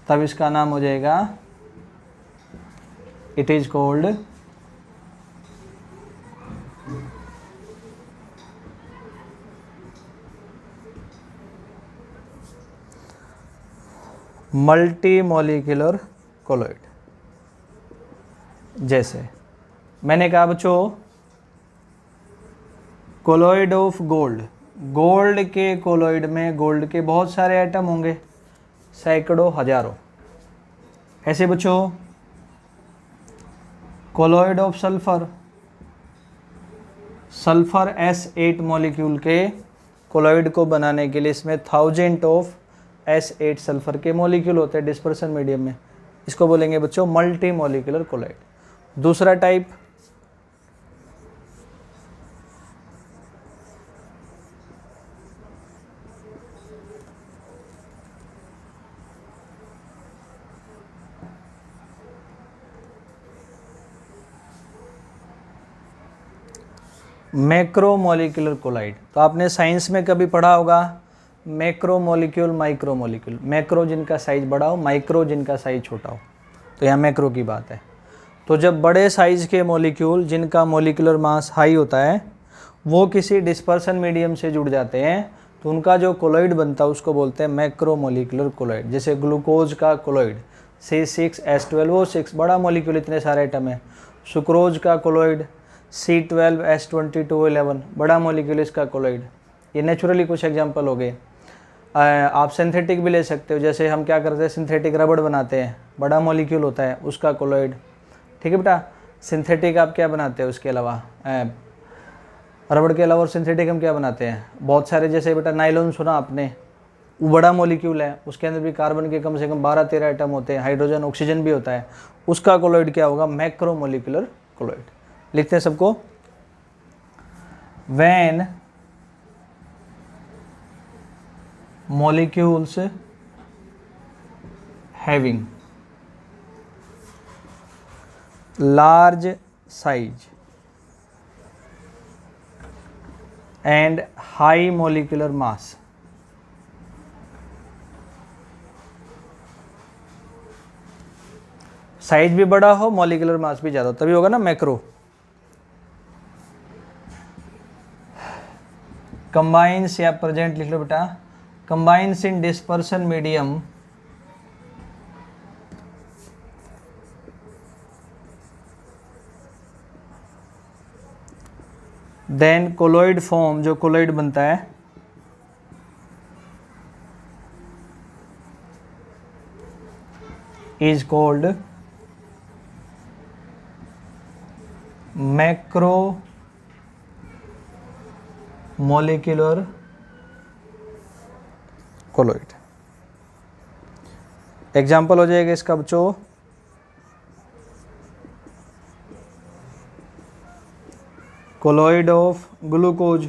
तब इसका नाम हो जाएगा, it is called multi molecular colloid. जैसे मैंने कहा बच्चों कोलॉइड ऑफ गोल्ड, गोल्ड के कोलॉइड में गोल्ड के बहुत सारे एटम होंगे, सैकड़ों हजारों। ऐसे बच्चों colloid of sulphur, sulphur S8 molecule के कोलॉइड को बनाने के लिए इसमें 1000 ऑफ S8 सल्फर के मॉलिक्यूल होते हैं डिस्पर्सन मीडियम में, इसको बोलेंगे बच्चों मल्टी मॉलिक्यूलर कोलॉइड। दूसरा टाइप मैक्रोमोलिकुलर कोलाइड। तो आपने साइंस में कभी पढ़ा होगा मैक्रोमोलिक्यूल, माइक्रोमोलिक्यूल, मैक्रो जिनका साइज बड़ा हो, माइक्रो जिनका साइज छोटा हो, तो यहाँ मैक्रो की बात है। तो जब बड़े साइज के मॉलिक्यूल जिनका मॉलिक्यूलर मास हाई होता है वो किसी डिस्पर्सन मीडियम से जुड़ जाते हैं तो उनका जो कोलॉइड बनता है उसको बोलते हैं मैक्रोमोलिकुलर कोलॉइड। जैसे ग्लूकोज का कोलॉइड C6H12O6 बड़ा मॉलिक्यूल, इतने सारे एटम है। सुक्रोज का कोलॉइड C12H22O11 बड़ा मॉलिक्यूल इसका कोलॉइड। ये नेचुरली कुछ एग्जांपल हो गए। आप सिंथेटिक भी ले सकते हो, जैसे हम क्या करते हैं सिंथेटिक रबड़ बनाते हैं, बड़ा मॉलिक्यूल होता है उसका कोलॉइड। ठीक है बेटा, सिंथेटिक आप क्या बनाते हो उसके अलावा, रबड़ के अलावा और सिंथेटिक हम क्या बनाते हैं बहुत सारे, जैसे बेटा नायलॉन सुना आपने, वो बड़ा मॉलिक्यूल है, उसके अंदर भी कार्बन के कम से कम 12-13 एटम होते हैं, हाइड्रोजन ऑक्सीजन भी होता है, उसका कोलॉइड क्या होगा मैक्रोमोलिकुलर कोलॉइड। लिखते हैं सबको, when molecules having large size and high molecular mass size भी बड़ा हो मॉलिक्यूलर मास भी ज़्यादा हो, तभी होगा ना मैक्रो। कंबाइंस या प्रेजेंट लिख लो बेटा, combines in dispersion medium then colloid form, जो colloid बनता है is called macromolecular colloid. Example हो जाएगा इसका बच्चों, colloid of glucose,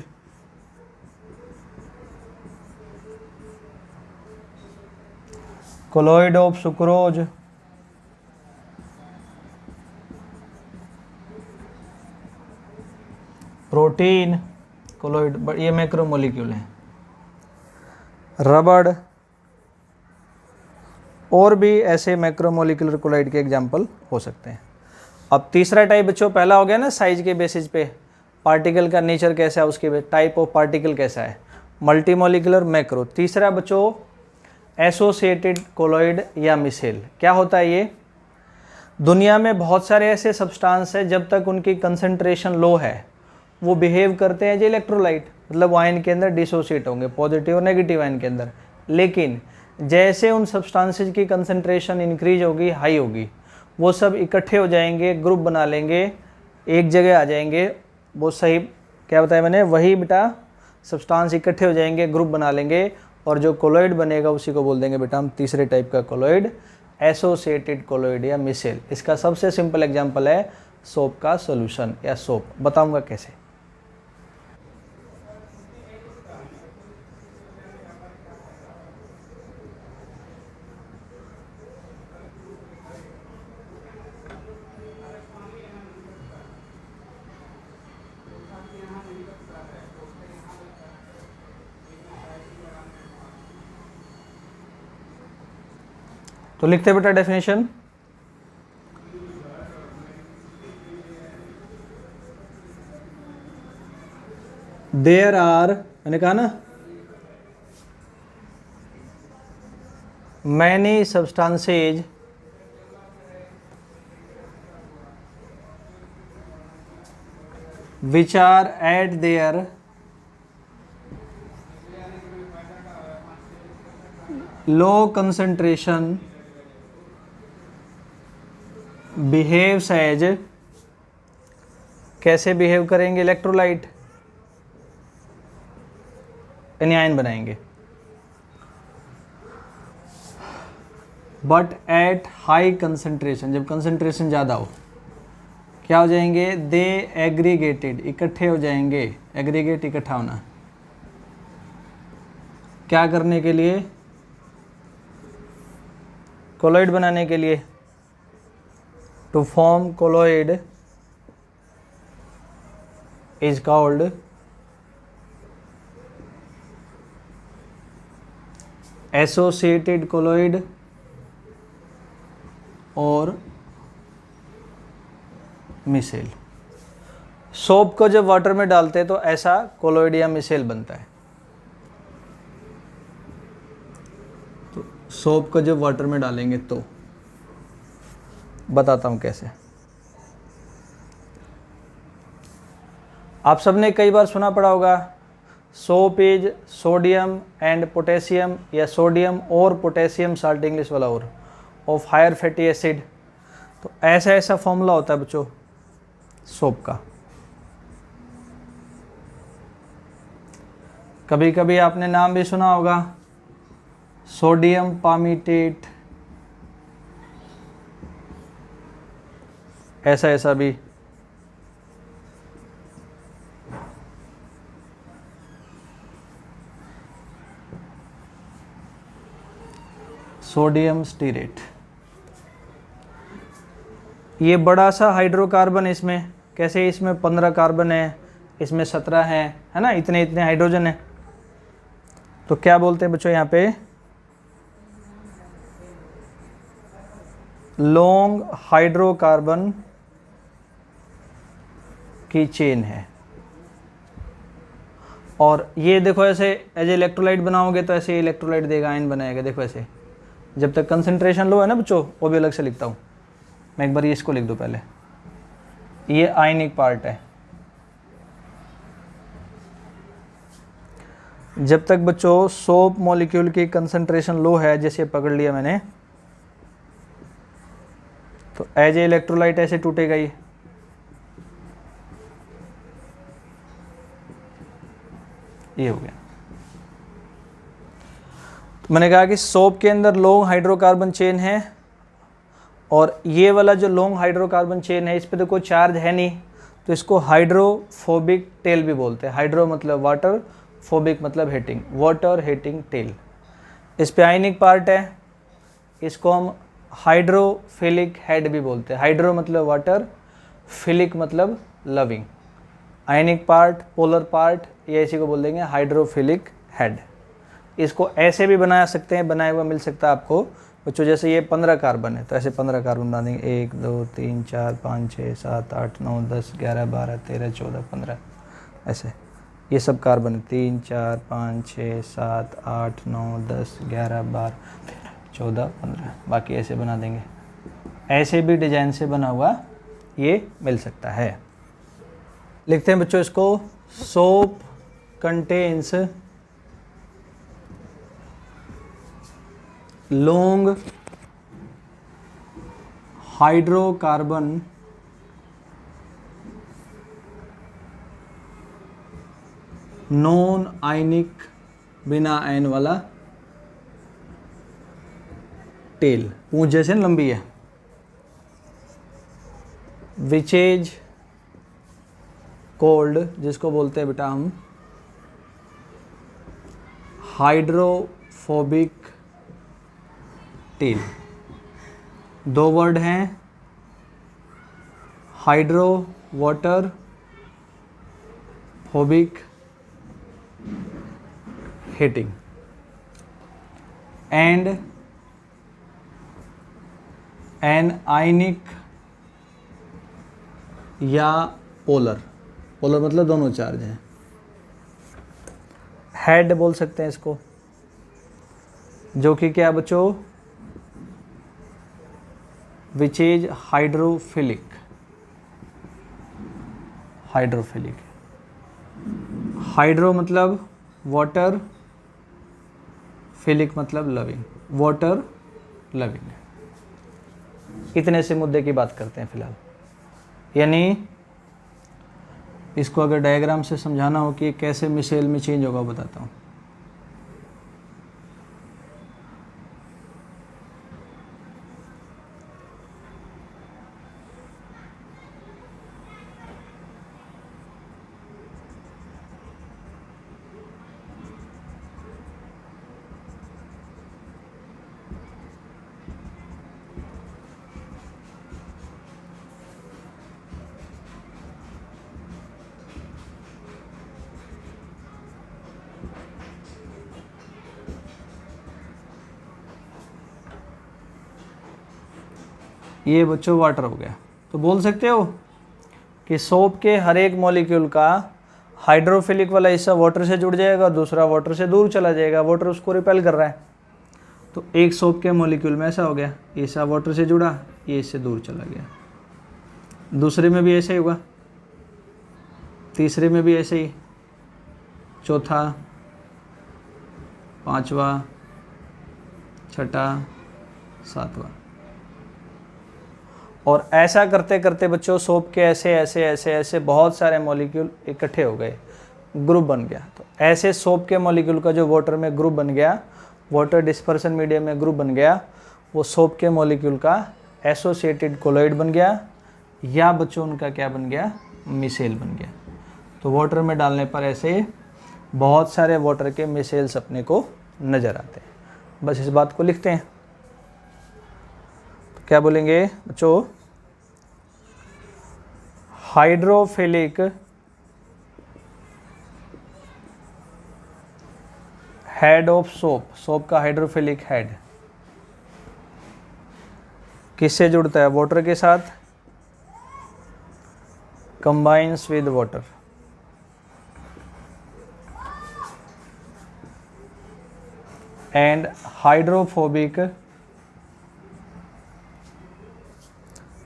colloid of sucrose, protein colloid, ये मैक्रोमोलिक्यूल है। रबड़ और भी ऐसे मैक्रोमोलिकुलर कोलॉइड के एग्जाम्पल हो सकते हैं। अब तीसरा टाइप बच्चों, पहला हो गया ना साइज के बेसिस पे, पार्टिकल का नेचर कैसा है, उसके टाइप ऑफ पार्टिकल कैसा है, मल्टीमोलिकुलर मैक्रो। तीसरा बच्चों एसोसिएटेड कोलॉइड या मिसेल। क्या होता है ये, दुनिया में बहुत सारे ऐसे सब्सटेंस है जब तक उनकी कंसंट्रेशन लो है वो बिहेव करते हैं जो इलेक्ट्रोलाइट, मतलब आयन के अंदर डिसोसिएट होंगे, पॉजिटिव और नेगेटिव आयन के अंदर। लेकिन जैसे उन सब्सटेंसेस की कंसंट्रेशन इंक्रीज होगी, हाई होगी, वो सब इकट्ठे हो जाएंगे, ग्रुप बना लेंगे, एक जगह आ जाएंगे। वो सही क्या बताया मैंने, वही बेटा सब्सटेंस इकट्ठे हो जाएंगे, ग्रुप बना लेंगे, और जो कोलॉइड बनेगा उसी को बोल देंगे बेटा हम तीसरे टाइप का कोलॉइड, एसोसिएटेड कोलॉइड या मिसेल। इसका सबसे सिंपल एग्जाम्पल है सोप का सोल्यूशन या सोप। बताऊंगा कैसे। तो लिखते बेटा डेफिनेशन, देयर आर, मैंने कहा ना many substances which are at their low concentration behaves as, कैसे बिहेव करेंगे इलेक्ट्रोलाइट, एनियाइन बनाएंगे। बट एट हाई कंसंट्रेशन, जब कंसंट्रेशन ज़्यादा हो क्या हो जाएंगे, दे एग्रीगेटेड, इकट्ठे हो जाएंगे। एग्रीगेट इकट्ठा होना, क्या करने के लिए, कोलॉइड बनाने के लिए। To form colloid is called associated colloid और मिसेल। सोप को जब वाटर में डालते हैं तो ऐसा कोलॉइड या मिसेल बनता है। तो सोप को जब वाटर में डालेंगे तो बताता हूं कैसे। आप सबने कई बार सुना पड़ा होगा soap is sodium and potassium, या सोडियम और पोटेशियम साल्ट इंग्लिश वाला और ऑफ हायर फैटी एसिड। तो ऐसा ऐसा फॉर्मूला होता है बच्चों सोप का। कभी कभी आपने नाम भी सुना होगा सोडियम पामीटेट, ऐसा ऐसा भी। सोडियम स्टीरेट, ये बड़ा सा हाइड्रोकार्बन, इसमें कैसे, इसमें 15 कार्बन है, इसमें 17 है ना, इतने इतने हाइड्रोजन है। तो क्या बोलते हैं बच्चों यहाँ पे, लॉन्ग हाइड्रोकार्बन की चेन है। और ये देखो ऐसे एज इलेक्ट्रोलाइट बनाओगे तो ऐसे इलेक्ट्रोलाइट देगा, आयन बनाएगा। देखो ऐसे, जब तक कंसंट्रेशन लो है ना बच्चों, वो भी अलग से लिखता हूँ मैं, एक बार ये इसको लिख दूँ पहले। ये आयनिक पार्ट है। जब तक बच्चों सोप मॉलिक्यूल की कंसंट्रेशन लो है, जैसे पकड़ लिया मैंने, तो एज ए इलेक्ट्रोलाइट ऐसे टूटेगा ये हो गया। तो मैंने कहा कि सोप के अंदर लॉन्ग हाइड्रोकार्बन चेन है, और ये वाला जो लॉन्ग हाइड्रोकार्बन चेन है इस पे तो कोई चार्ज है नहीं, तो इसको हाइड्रोफोबिक टेल भी बोलते हैं। हाइड्रो मतलब वाटर, फोबिक मतलब हीटिंग, वाटर हीटिंग टेल। इस पे आयनिक पार्ट है, इसको हम हाइड्रोफिलिक हेड भी बोलते हैं। हाइड्रो मतलब वाटर, फिलिक मतलब लविंग। आयनिक पार्ट, पोलर पार्ट, ये इसी को बोल देंगे हाइड्रोफिलिक हेड। इसको ऐसे भी बना सकते हैं, बनाया हुआ मिल सकता है आपको बच्चों। जैसे ये 15 कार्बन है तो ऐसे 15 कार्बन बना देंगे, 1 2 3 4 5 6 7 8 9 10 11 12 13 14 15, ऐसे ये सब कार्बन है। 3 4 5 6 7 8 9 10 11 12 13 14 15, बाकी ऐसे बना देंगे। ऐसे भी डिजाइन से बना हुआ ये मिल सकता है। लिखते हैं बच्चों इसको, soap contains long hydrocarbon non ionic, बिना आयन वाला टेल, पूंछ जैसे लंबी है, विच इज कोल्ड, जिसको बोलते हैं बेटा हम हाइड्रोफोबिक टेल। दो वर्ड हैं, hydro water, phobic heating. And an ionic या पोलर, पोलर मतलब दोनों चार्ज हैं। हेड बोल सकते हैं इसको, जो कि क्या बच्चों, which is hydrophilic. Hydrophilic, hydro मतलब वाटर, फिलिक मतलब लविंग, वाटर लविंग। इतने से मुद्दे की बात करते हैं फिलहाल। यानी इसको अगर डायग्राम से समझाना हो कि कैसे मिसेल में चेंज होगा बताता हूँ। ये बच्चों वाटर हो गया। तो बोल सकते हो कि सोप के हर एक मॉलिक्यूल का हाइड्रोफिलिक वाला हिस्सा वाटर से जुड़ जाएगा, दूसरा वाटर से दूर चला जाएगा, वाटर उसको रिपेल कर रहा है। तो एक सोप के मॉलिक्यूल में ऐसा हो गया, ये हिस्सा वाटर से जुड़ा, ये इससे दूर चला गया। दूसरे में भी ऐसे ही होगा, तीसरे में भी ऐसे ही, चौथा, पांचवा, छठा, सातवां। और ऐसा करते करते बच्चों सोप के ऐसे ऐसे ऐसे ऐसे बहुत सारे मॉलिक्यूल इकट्ठे हो गए, ग्रुप बन गया। तो ऐसे सोप के मॉलिक्यूल का जो वाटर में ग्रुप बन गया, वाटर डिस्पर्सन मीडियम में ग्रुप बन गया, वो सोप के मॉलिक्यूल का एसोसिएटेड कोलॉइड बन गया, या बच्चों उनका क्या बन गया, मिसेल बन गया। तो वाटर में डालने पर ऐसे बहुत सारे वाटर के मिसेल्स अपने को नज़र आते हैं। बस इस बात को लिखते हैं। क्या बोलेंगे बच्चों, hydrophilic head of soap, soap का हाइड्रोफिलिक हेड किससे जुड़ता है, वाटर के साथ, combines with water. And hydrophobic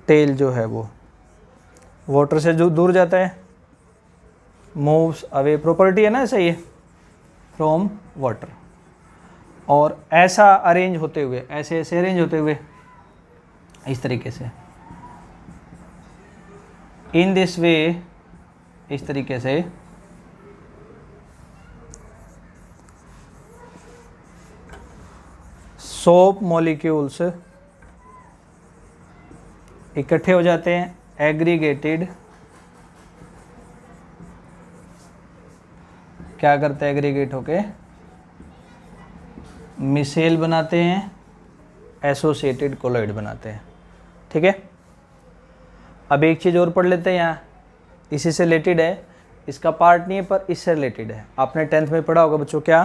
tell जो है वो वाटर से जो दूर जाता है, मूव्स अवे, प्रॉपर्टी है ना ऐसा, ये फ्रॉम वाटर। और ऐसा अरेंज होते हुए, ऐसे ऐसे अरेंज होते हुए इस तरीके से, इन दिस वे, इस तरीके से सोप मॉलिक्यूल्स इकट्ठे हो जाते हैं, एग्रीगेटेड, क्या करते हैं एग्रीगेट होके, मिसेल बनाते हैं, एसोसिएटेड कोलॉइड बनाते हैं। ठीक है, अब एक चीज़ और पढ़ लेते हैं यहाँ, इसी से रिलेटेड है, इसका पार्ट नहीं है पर इससे रिलेटेड है। आपने 10th में पढ़ा होगा बच्चों, क्या,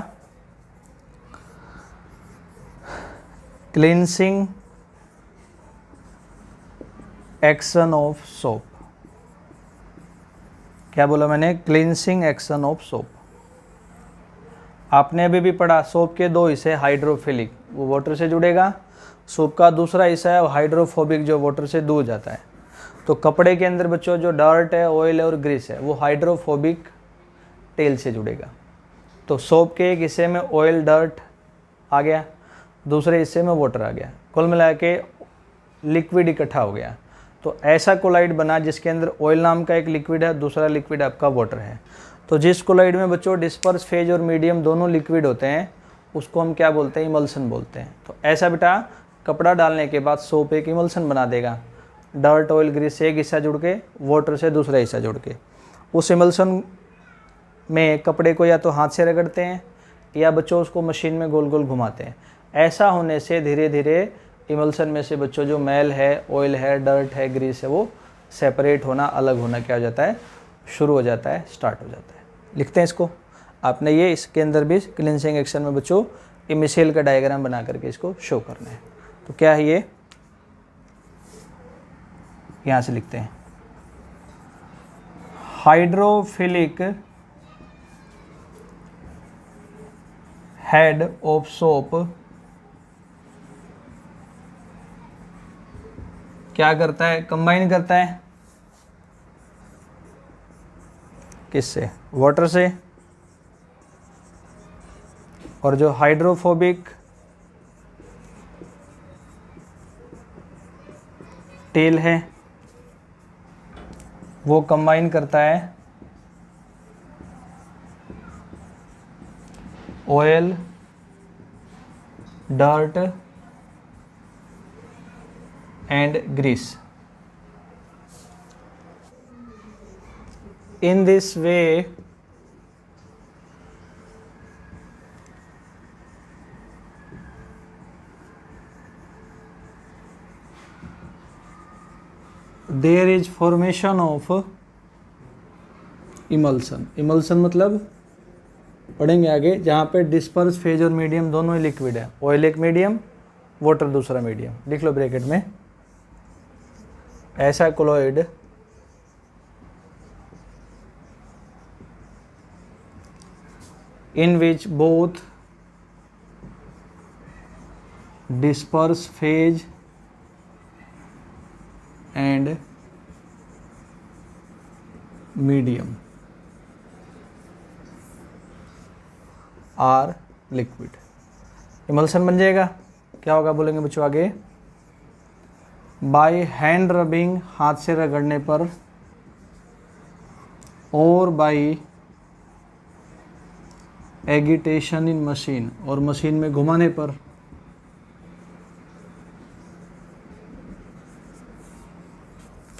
क्लींसिंग एक्शन ऑफ सोप। क्या बोला मैंने, क्लींसिंग एक्शन ऑफ सोप। आपने अभी भी पढ़ा, सोप के दो हिस्से, हाइड्रोफिलिक वो वाटर से जुड़ेगा, सोप का दूसरा हिस्सा है हाइड्रोफोबिक जो वाटर से दूर जाता है। तो कपड़े के अंदर बच्चों जो डर्ट है, ऑयल है और ग्रीस है, वो हाइड्रोफोबिक टेल से जुड़ेगा। तो सोप के एक हिस्से में ऑयल डर्ट आ गया, दूसरे हिस्से में वाटर आ गया, कुल मिला के लिक्विड इकट्ठा हो गया। तो ऐसा कोलाइड बना जिसके अंदर ऑयल नाम का एक लिक्विड है, दूसरा लिक्विड आपका वाटर है। तो जिस कोलाइड में बच्चों डिस्पर्स फेज और मीडियम दोनों लिक्विड होते हैं, उसको हम क्या बोलते हैं, इमल्सन बोलते हैं। तो ऐसा बेटा कपड़ा डालने के बाद सोप एक इमल्सन बना देगा, डर्ट ऑयल ग्रीस से एक हिस्सा जुड़ के, वाटर से दूसरा हिस्सा जुड़ के। उस इमल्सन में कपड़े को या तो हाथ से रगड़ते हैं या बच्चों उसको मशीन में गोल गोल घुमाते हैं। ऐसा होने से धीरे धीरे इमल्सन में से बच्चों जो मैल है, ऑयल है, डर्ट है, ग्रीस है, वो सेपरेट होना, अलग होना क्या हो जाता है, शुरू हो जाता है, स्टार्ट हो जाता है। लिखते हैं इसको। आपने ये इसके अंदर भी क्लींसिंग एक्शन में बच्चों मिसेल का डायग्राम बना करके इसको शो करना है। तो क्या है ये, यहाँ से लिखते हैं, हाइड्रोफिलिक हेड ऑफ सोप क्या करता है, कंबाइन करता है किससे, वाटर से, और जो हाइड्रोफोबिक टेल है वो कंबाइन करता है oil, dirt and grease. In this way there is formation of emulsion. Emulsion मतलब पढ़ेंगे आगे, जहाँ पे डिस्पर्स फेज और मीडियम दोनों ही लिक्विड है। ऑयल एक मीडियम, वाटर दूसरा मीडियम। लिख लो ब्रैकेट में, ऐसा colloid in which both disperse phase and medium are liquid। Emulsion बन जाएगा। क्या होगा बोलेंगे बच्चों आगे, बाय हैंड रबिंग, हाथ से रगड़ने पर, और बाय एगिटेशन इन मशीन, और मशीन में घुमाने पर,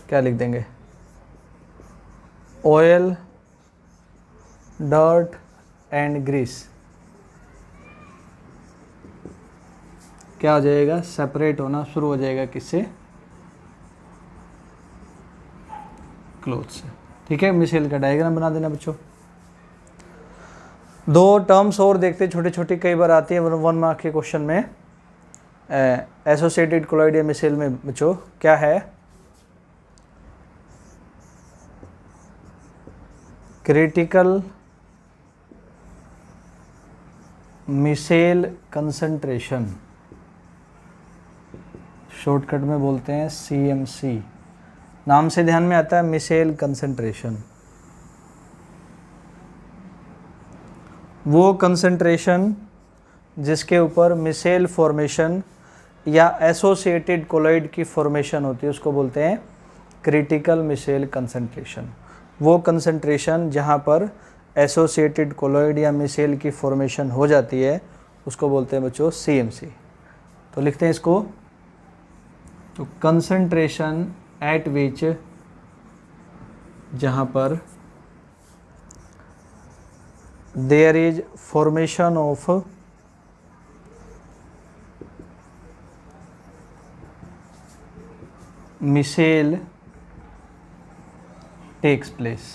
क्या लिख देंगे, ऑयल, डर्ट एंड ग्रीस क्या हो जाएगा, सेपरेट होना शुरू हो जाएगा किससे, क्लोथ से। ठीक है, मिसेल का डायग्राम बना देना बच्चों। दो टर्म्स और देखते, छोटी छोटी कई बार आती है 1 मार्क के क्वेश्चन में। एसोसिएटेड कोलॉइड या मिसेल में बच्चों क्या है, क्रिटिकल मिसेल कंसंट्रेशन, शॉर्टकट में बोलते हैं CMC। नाम से ध्यान में आता है मिसेल कंसंट्रेशन। वो कंसंट्रेशन जिसके ऊपर मिसेल फॉर्मेशन या एसोसिएटेड कोलॉइड की फॉर्मेशन होती है उसको बोलते हैं क्रिटिकल मिसेल कंसंट्रेशन। वो कंसंट्रेशन जहाँ पर एसोसिएटेड कोलॉइड या मिसेल की फॉर्मेशन हो जाती है उसको बोलते हैं बच्चों CMC। तो लिखते हैं इसको, तो कंसंट्रेशन एट विच, जहाँ पर there is formation of micelle takes place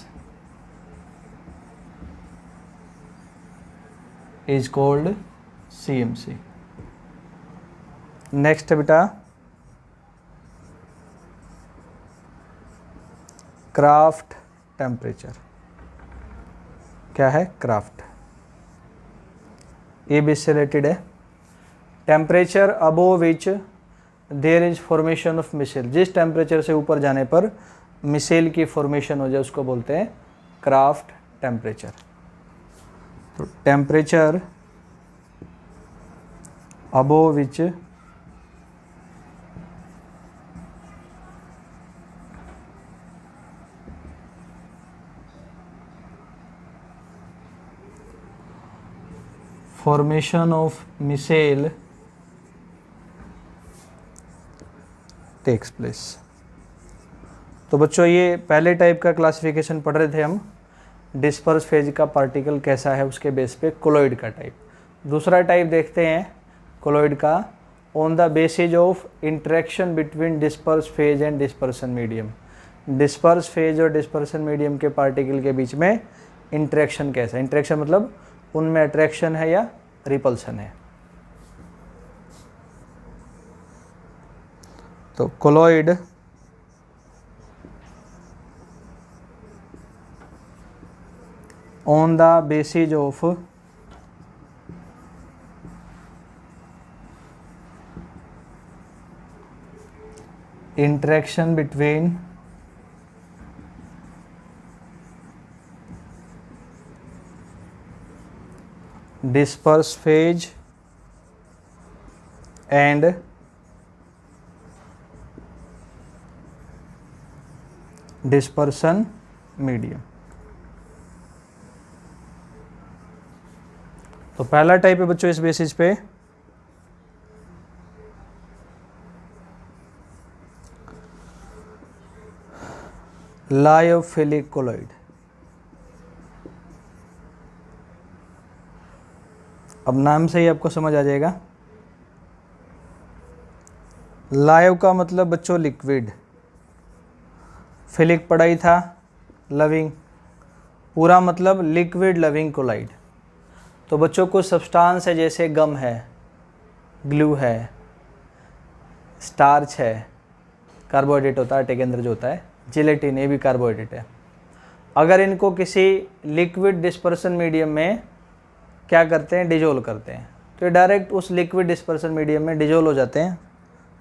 is called CMC। Next बेटा क्राफ्ट टेम्परेचर। क्या है क्राफ्ट, ये भी इससे रिलेटेड है। Temperature above which there is formation of micelle, जिस टेम्परेचर से ऊपर जाने पर मिसेल की फॉर्मेशन हो जाए उसको बोलते हैं क्राफ्ट टेम्परेचर। तो temperature above which formation of micelle takes place. तो बच्चों ये पहले टाइप का क्लासिफिकेशन पढ़ रहे थे हम, डिस्पर्स फेज का पार्टिकल कैसा है उसके बेस पे कोलॉइड का टाइप। दूसरा टाइप देखते हैं कोलॉइड का, on the basis of interaction between disperse phase and dispersion medium. Disperse phase और डिस्पर्सन मीडियम के पार्टिकल के बीच में इंटरेक्शन कैसा है, इंटरेक्शन मतलब उनमें अट्रैक्शन है या रिपल्सन है। तो colloid on the basis of interaction between disperse phase and dispersion medium। तो पहला टाइप है बच्चों इस बेसिस पे लायोफिलिक कोलॉइड। अब नाम से ही आपको समझ आ जाएगा। लायो का मतलब बच्चों लिक्विड, फिलिक पढ़ा ही था लविंग, पूरा मतलब लिक्विड लविंग कोलाइड। तो बच्चों कुछ सब्सटेंस है जैसे गम है, ग्लू है, स्टार्च है, कार्बोहाइड्रेट होता है आटे के अंदर जो होता है, जिलेटिन ये भी कार्बोहाइड्रेट है। अगर इनको किसी लिक्विड डिस्पर्सन मीडियम में क्या करते हैं, डिजोल्व करते हैं, तो ये डायरेक्ट उस लिक्विड डिस्पर्सन मीडियम में डिजोल्व हो जाते हैं,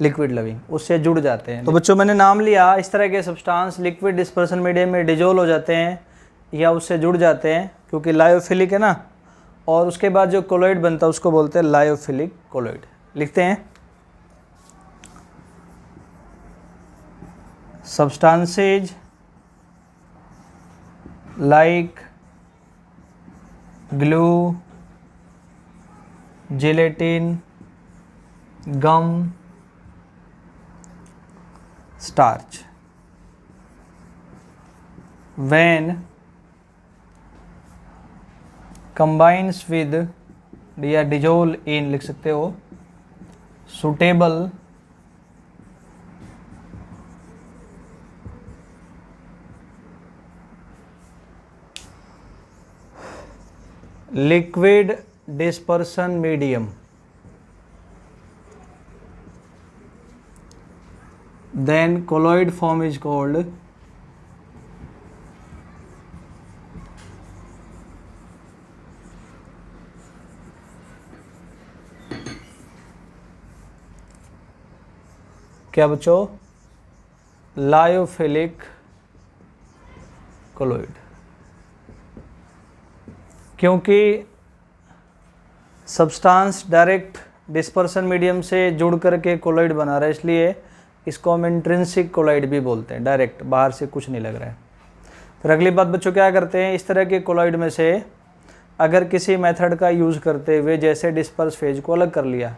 लिक्विड लविंग, उससे जुड़ जाते हैं। तो बच्चों मैंने नाम लिया, इस तरह के सब्सटेंस लिक्विड डिस्पर्सन मीडियम में डिजोल्व हो जाते हैं या उससे जुड़ जाते हैं क्योंकि लायोफिलिक है ना, और उसके बाद जो कोलॉइड बनता है उसको बोलते हैं लायोफिलिक कोलॉइड। लिखते हैं substances like glue, gelatin, gum, starch when combines with या dissolve in लिख सकते हो suitable liquid dispersion medium, then colloid form is called क्या बच्चों, लायोफिलिक कोलॉइड। क्योंकि सब्सटेंस डायरेक्ट डिस्पर्सन मीडियम से जुड़ करके कोलॉइड बना रहा है, इसलिए इसको हम इंट्रिंसिक कोलॉइड भी बोलते हैं, डायरेक्ट बाहर से कुछ नहीं लग रहा है। फिर अगली बात बच्चों क्या करते हैं, इस तरह के कोलॉइड में से अगर किसी मेथड का यूज़ करते हुए जैसे डिस्पर्स फेज को अलग कर लिया,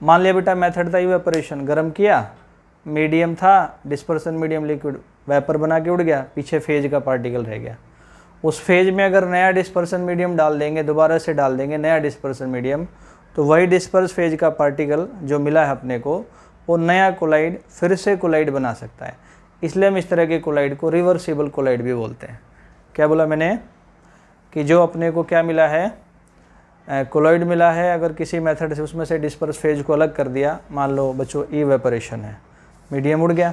मान लिया बेटा मेथड था इवेपोरेशन, गर्म किया, मीडियम था डिस्पर्सन मीडियम लिक्विड, वेपर बना के उड़ गया, पीछे फेज का पार्टिकल रह गया। उस फेज में अगर नया डिस्पर्सन मीडियम डाल देंगे, दोबारा से डाल देंगे नया डिस्पर्सन मीडियम, तो वही डिस्पर्स फेज का पार्टिकल जो मिला है अपने को, वो नया कोलाइड फिर से कोलाइड बना सकता है। इसलिए हम इस तरह के कोलाइड को रिवर्सिबल कोलाइड भी बोलते हैं। क्या बोला मैंने कि जो अपने को क्या मिला है, कोलाइड मिला है, अगर किसी मेथड से उसमें से डिस्पर्स फेज को अलग कर दिया, मान लो बच्चों इवेपोरेशन है, मीडियम उड़ गया,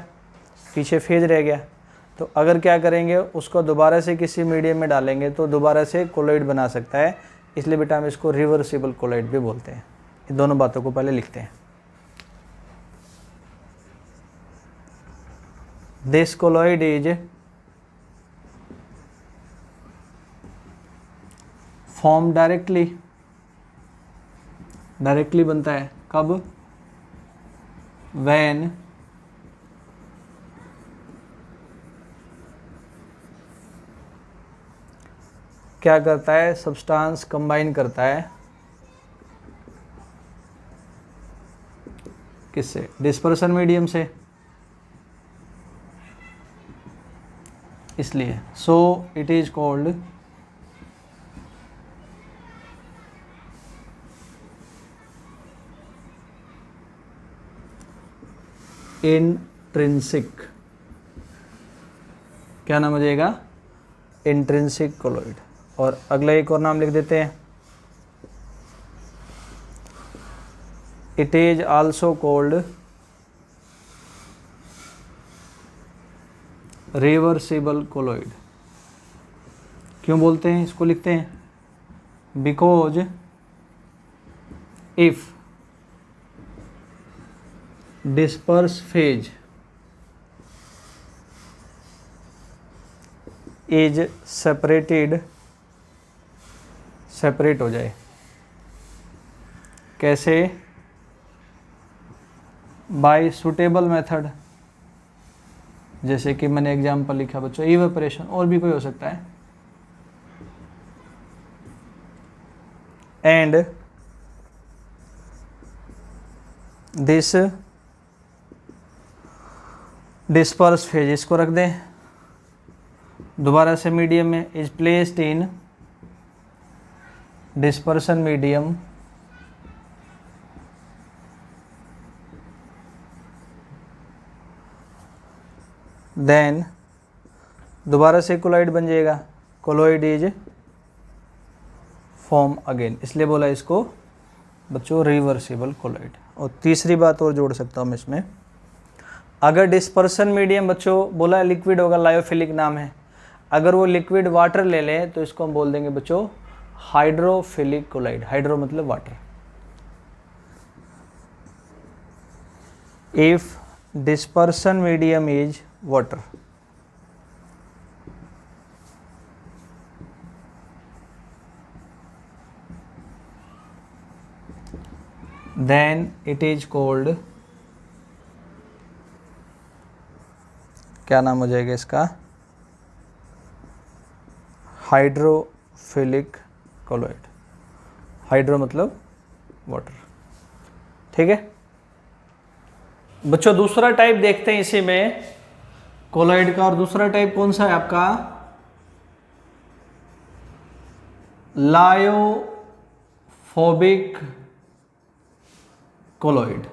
पीछे फेज रह गया, तो अगर क्या करेंगे उसको दोबारा से किसी मीडियम में डालेंगे तो दोबारा से कोलॉइड बना सकता है। इसलिए बेटा हम इसको रिवर्सिबल कोलॉइड भी बोलते हैं। इन दोनों बातों को पहले लिखते हैं। This colloid is form directly बनता है कब, व्हेन क्या करता है, सब्सटेंस कंबाइन करता है किससे, डिस्पर्सन मीडियम से, इसलिए so it is called intrinsic, क्या नाम हो जाएगा, इंट्रिंसिक कोलॉइड। और अगला एक और नाम लिख देते हैं, it is also called reversible colloid. क्यों बोलते हैं इसको, लिखते हैं because if disperse phase is separate हो जाए, कैसे, बाय सुटेबल मेथड, जैसे कि मैंने एग्जाम्पल लिखा बच्चों इवेपोरेशन, और भी कोई हो सकता है, एंड दिस डिस्पर्स फेज, इसको रख दें दोबारा से मीडियम में, is placed in dispersion medium then दोबारा से कोलॉइड बन जाएगा, कोलॉइड इज फॉर्म अगेन, इसलिए बोला इसको बच्चों रिवर्सिबल कोलॉइड। और तीसरी बात और जोड़ सकता हूँ मैं इसमें, अगर डिस्पर्सन मीडियम बच्चों बोला लिक्विड होगा, लायोफिलिक नाम है, अगर वो लिक्विड वाटर ले लें तो इसको हम बोल देंगे बच्चों हाइड्रोफिलिक कोलाइड। हाइड्रो मतलब water. If dispersion medium is water, then it is called, क्या नाम हो जाएगा इसका, हाइड्रोफिलिक कोलॉइड। हाइड्रो मतलब वाटर। ठीक है बच्चों, दूसरा टाइप देखते हैं इसी में कोलॉइड का। और दूसरा टाइप कौन सा है आपका, लायोफोबिक कोलॉइड।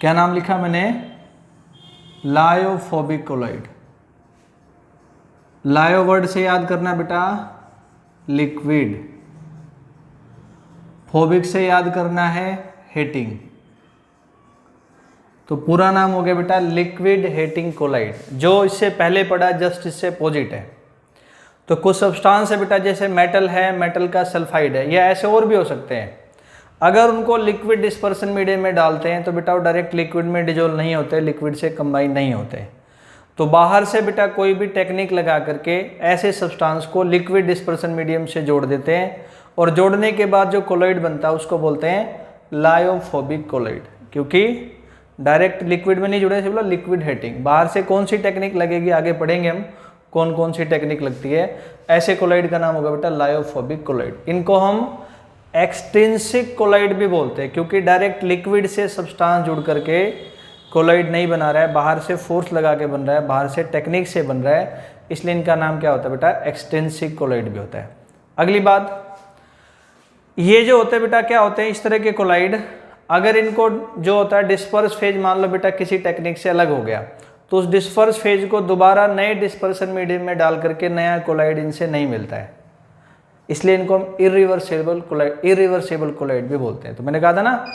क्या नाम लिखा मैंने, लायोफोबिक कोलॉइड। लायो वर्ड से याद करना बेटा लिक्विड, फोबिक से याद करना है हेटिंग, तो पूरा नाम हो गया बेटा लिक्विड हेटिंग कोलाइड। जो इससे पहले पढ़ा जस्ट इससे अपोजिट है। तो कुछ सब्सटेंस है बेटा, जैसे मेटल है, मेटल का सल्फाइड है, या ऐसे और भी हो सकते हैं। अगर उनको लिक्विड डिस्पर्सन मीडियम में डालते हैं तो बेटा वो डायरेक्ट लिक्विड में डिजोल्व नहीं होते, लिक्विड से कंबाइन नहीं होते। तो बाहर से बेटा कोई भी टेक्निक लगा करके ऐसे सब्सटेंस को लिक्विड डिस्पर्सन मीडियम से जोड़ देते हैं, और जोड़ने के बाद जो कोलॉइड बनता है उसको बोलते हैं लायोफोबिक कोलॉइड, क्योंकि डायरेक्ट लिक्विड में नहीं जुड़े, सिर्फ लिक्विड हेटिंग। बाहर से कौन सी टेक्निक लगेगी आगे पढ़ेंगे हम, कौन कौन सी टेक्निक लगती है। ऐसे कोलॉइड का नाम होगा बेटा लायोफोबिक कोलॉइड। इनको हम एक्सट्रिंसिक कोलॉइड भी बोलते हैं, क्योंकि डायरेक्ट लिक्विड से सब्सटेंस जुड़ करके कोलॉइड नहीं बना रहा है, बाहर से फोर्स लगा के बन रहा है, बाहर से टेक्निक से बन रहा है, इसलिए इनका नाम क्या होता है बेटा एक्सट्रिंसिक कोलॉइड भी होता है। अगली बात, ये जो होते हैं बेटा क्या होते हैं, इस तरह के कोलॉइड, अगर इनको जो होता है डिस्पर्स फेज मान लो बेटा किसी टेक्निक से अलग हो गया, तो उस डिस्पर्स फेज को दोबारा नए डिस्पर्सन मीडियम में डाल करके नया कोलॉइड इनसे नहीं मिलता है, इसलिए इनको हम इरिवर्सिबल कोलॉइड भी बोलते हैं। तो मैंने कहा था ना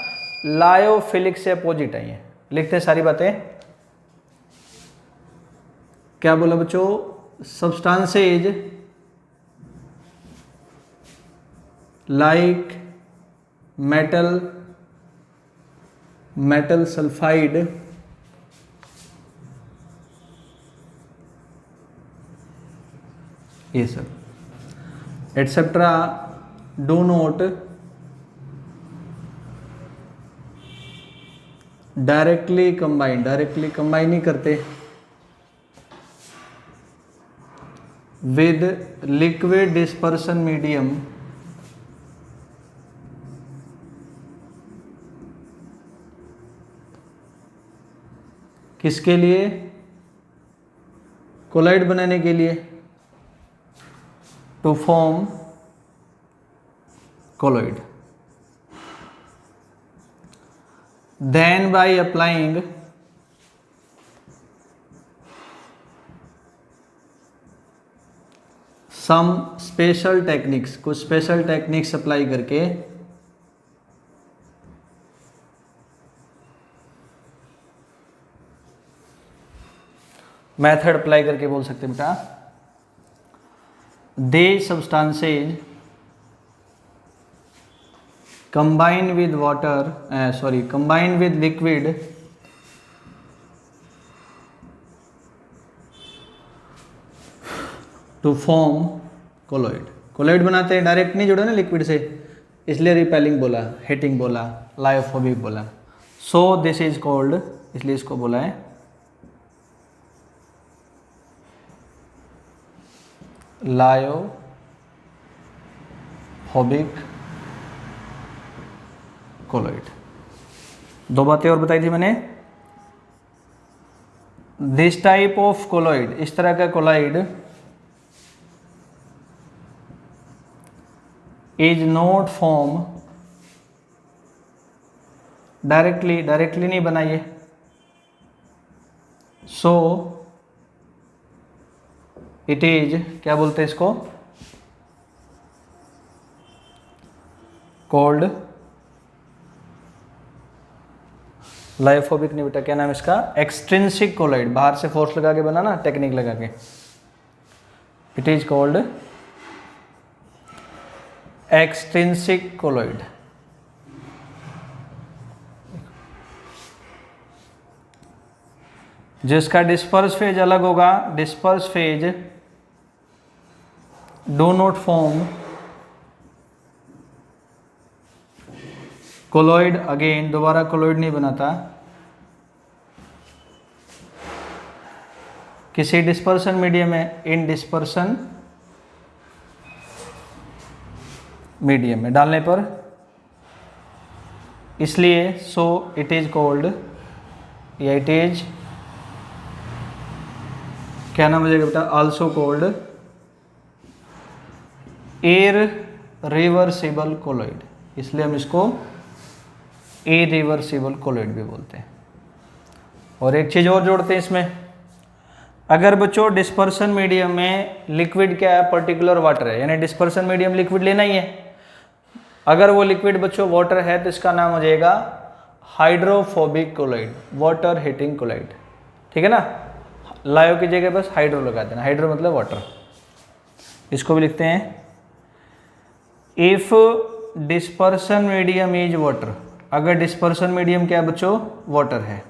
लायोफिलिक से अपोजिट है ये। लिखते हैं सारी बातें। क्या बोला बच्चों, सब्सटेंसेज लाइक मेटल सल्फाइड ये सब etcetera do not directly combine नहीं करते विद लिक्विड डिस्पर्सन मीडियम किसके लिए, कोलाइड बनाने के लिए, to form colloid. Then by applying some special techniques, कुछ स्पेशल टेक्निक्स अप्लाई करके मेथड अप्लाई करके बोल सकते हैं बेटा, they substances combine with liquid to form colloid। Colloid बनाते हैं, डायरेक्ट नहीं जुड़े ना लिक्विड से, इसलिए रिपेलिंग बोला, हिटिंग बोला, लायोफोबिक बोला। सो दिस इज कॉल्ड, इसलिए इसको बोला है लायोफोबिक कोलॉइड। दो बातें और बताई थी मैंने। दिस टाइप ऑफ कोलॉइड, इस तरह का colloid is not form directly नहीं बनाइए। सो इट इज, क्या बोलते हैं इसको, कॉल्ड लायोफोबिक नहीं बेटा, क्या नाम है इसका, एक्सट्रिंसिक कोलॉइड। बाहर से फोर्स लगा के बना ना, टेक्निक लगा के। It is called extrinsic colloid. जिसका डिस्पर्स फेज अलग होगा, disperse phase do not form colloid, again दोबारा कोलॉइड नहीं बनाता किसी डिस्पर्सन मीडियम में, इन डिस्पर्सन मीडियम में डालने पर, इसलिए सो इट इज कॉल्ड, या इट इज, क्या नाम हो जाएगा बेटा, आल्सो कॉल्ड इररिवर्सिबल कोलॉइड। इसलिए हम इसको इरिवर्सिबल कोलॉइड भी बोलते हैं। और एक चीज़ और जोड़ते हैं इसमें, अगर बच्चों डिस्पर्सन मीडियम में लिक्विड क्या है, पर्टिकुलर वाटर है, यानी डिस्पर्सन मीडियम लिक्विड लेना ही है। अगर वो लिक्विड बच्चों वाटर है तो इसका नाम हो जाएगा hydrophobic colloid, water heating colloid. ठीक है ना, लायो की जगह बस हाइड्रो लगा देना, हाइड्रो मतलब वाटर। इसको भी लिखते हैं, if dispersion medium is water, अगर डिस्पर्सन मीडियम क्या है बच्चों, वाटर है,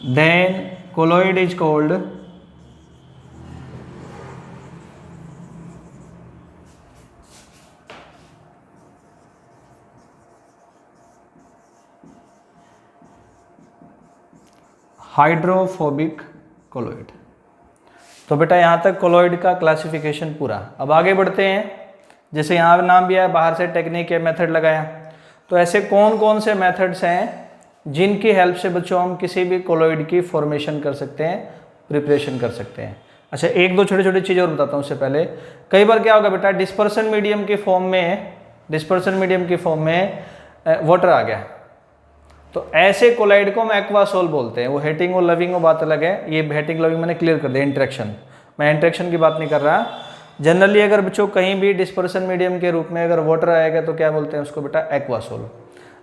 then colloid is called hydrophobic colloid. तो बेटा यहाँ तक कोलॉइड का क्लासिफिकेशन पूरा। अब आगे बढ़ते हैं, जैसे यहाँ नाम भी आया, बाहर से टेक्निक या मेथड लगाया, तो ऐसे कौन कौन से मेथड्स हैं जिनकी हेल्प से बच्चों हम किसी भी कोलॉइड की फॉर्मेशन कर सकते हैं, प्रिपरेशन कर सकते हैं। अच्छा, एक दो छोटी छोटी चीज़ और बताता हूँ उससे पहले। कई बार क्या होगा बेटा, डिस्पर्सन मीडियम की फॉर्म में वाटर आ गया, तो ऐसे कोलाइड को हम एक्वासोल बोलते हैं। वो हेटिंग और लविंग वो बात अलग है, ये हेटिंग लविंग मैंने क्लियर कर दिया, इंटरेक्शन, मैं इंटरेक्शन की बात नहीं कर रहा। जनरली अगर बच्चों कहीं भी डिस्पर्सन मीडियम के रूप में अगर वाटर आएगा तो क्या बोलते हैं उसको बेटा, एक्वासोल।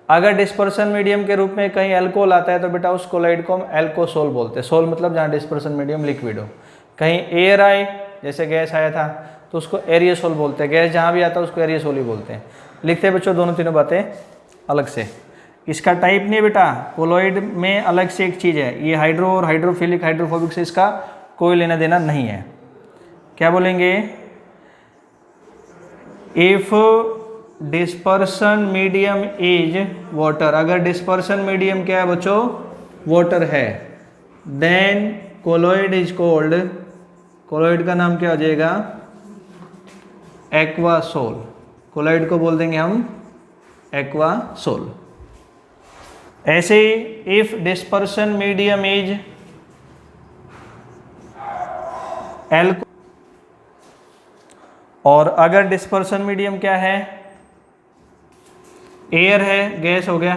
अगर डिस्पर्सन मीडियम के रूप में कहीं एल्कोहल आता है तो बेटा उस कोलाइड को हम एल्कोसोल बोलते हैं। सोल मतलब जहाँ डिस्पर्सन मीडियम लिक्विड हो। कहीं एयर आए, जैसे गैस आया था तो उसको एरियोसोल बोलते हैं, गैस जहाँ भी आता है उसको एरियोसोल ही बोलते हैं। लिखते हैं बच्चों दोनों तीनों बातें अलग से। इसका टाइप नहीं है बेटा, कोलॉइड में अलग से एक चीज़ है, ये हाइड्रो और हाइड्रोफिलिक हाइड्रोफोबिक से इसका कोई लेना देना नहीं है। क्या बोलेंगे, if dispersion medium is water, अगर डिस्पर्सन मीडियम क्या है बच्चों, वाटर है, then colloid is called, colloid का नाम क्या हो जाएगा, एक्वासोल। कोलॉइड को बोल देंगे हम एक्वासोल। ऐसे ही if dispersion medium is alcohol, और अगर डिस्पर्सन मीडियम क्या है, एयर है, गैस हो गया,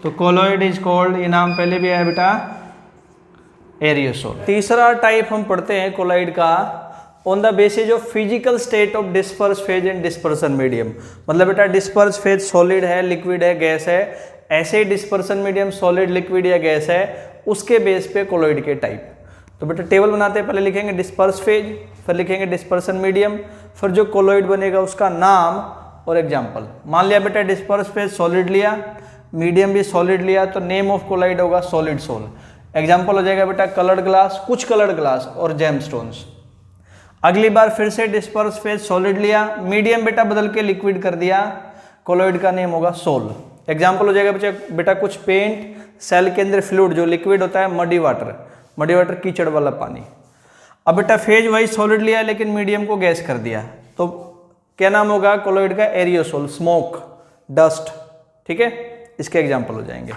तो कोलॉइड इज कॉल्ड, ये नाम पहले भी आया बेटा, एरियोसोल। तीसरा टाइप हम पढ़ते हैं कोलॉइड का, on the basis of physical state of disperse phase in dispersion medium. मतलब बेटा डिस्पर्स फेज सॉलिड है, लिक्विड है, गैस है, ऐसे डिस्पर्सन मीडियम सॉलिड, लिक्विड या गैस है, उसके बेस पे कोलॉइड के टाइप। तो बेटा टेबल बनाते हैं, पहले लिखेंगे डिस्पर्स फेज, फिर लिखेंगे डिस्पर्सन मीडियम, फिर जो कोलॉइड बनेगा उसका नाम और एग्जाम्पल। मान लिया बेटा डिस्पर्स फेज सॉलिड लिया, मीडियम भी सॉलिड लिया, तो नेम ऑफ कोलॉइड होगा सॉलिड सोल। एग्जाम्पल हो जाएगा बेटा कलर्ड ग्लास, कुछ कलर्ड ग्लास और जेमस्टोन्स। अगली बार फिर से डिस्पर्स फेज सॉलिड लिया, मीडियम बेटा बदल के लिक्विड कर दिया, कोलॉइड का नेम होगा सोल। एग्जाम्पल हो जाएगा बेटा कुछ पेंट, सेल के अंदर फ्लूइड जो लिक्विड होता है, मडी वाटर कीचड़ वाला पानी। अब बेटा फेज वही सॉलिड लिया लेकिन मीडियम को गैस कर दिया, तो क्या नाम होगा कोलॉइड का? एरियोसोल, स्मोक, डस्ट। ठीक है, इसके एग्जाम्पल हो जाएंगे।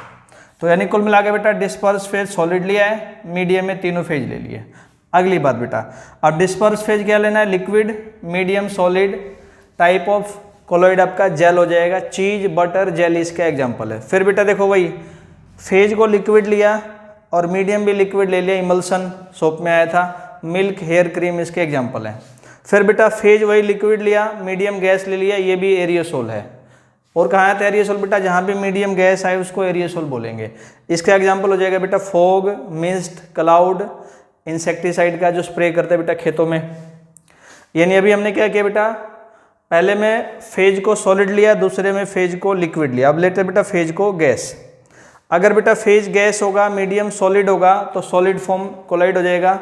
तो यानी कुल मिला के बेटा डिस्पर्स फेज सॉलिड लिया है, मीडियम में तीनों फेज ले लिए। अगली बात बेटा, अब डिस्पर्स फेज क्या लेना है? Liquid, medium, solid. Type of colloid आपका जेल हो जाएगा, चीज, बटर, जेली इसका एग्जाम्पल है। फिर बेटा देखो वही फेज को लिक्विड लिया और मीडियम भी लिक्विड ले लिया, इमल्सन सोप में आया था, मिल्क, हेयर क्रीम इसके एग्जाम्पल हैं। फिर बेटा फेज वही लिक्विड लिया, मीडियम गैस ले लिया, ये भी एरियोसोल है। और कहाँ आता है एरियोसोल बेटा? जहाँ भी मीडियम गैस आए उसको एरियोसोल बोलेंगे। इसका एग्जाम्पल हो जाएगा बेटा फॉग, मिस्ट, क्लाउड, इंसेक्टिसाइड का जो स्प्रे करते हैं बेटा खेतों में। यानी अभी हमने क्या किया बेटा? पहले में फेज को सॉलिड लिया, दूसरे में फेज को लिक्विड लिया। अब लेते बेटा फेज को गैस। अगर बेटा फेज गैस होगा, मीडियम सॉलिड होगा, तो सॉलिड फॉर्म कोलाइड हो जाएगा,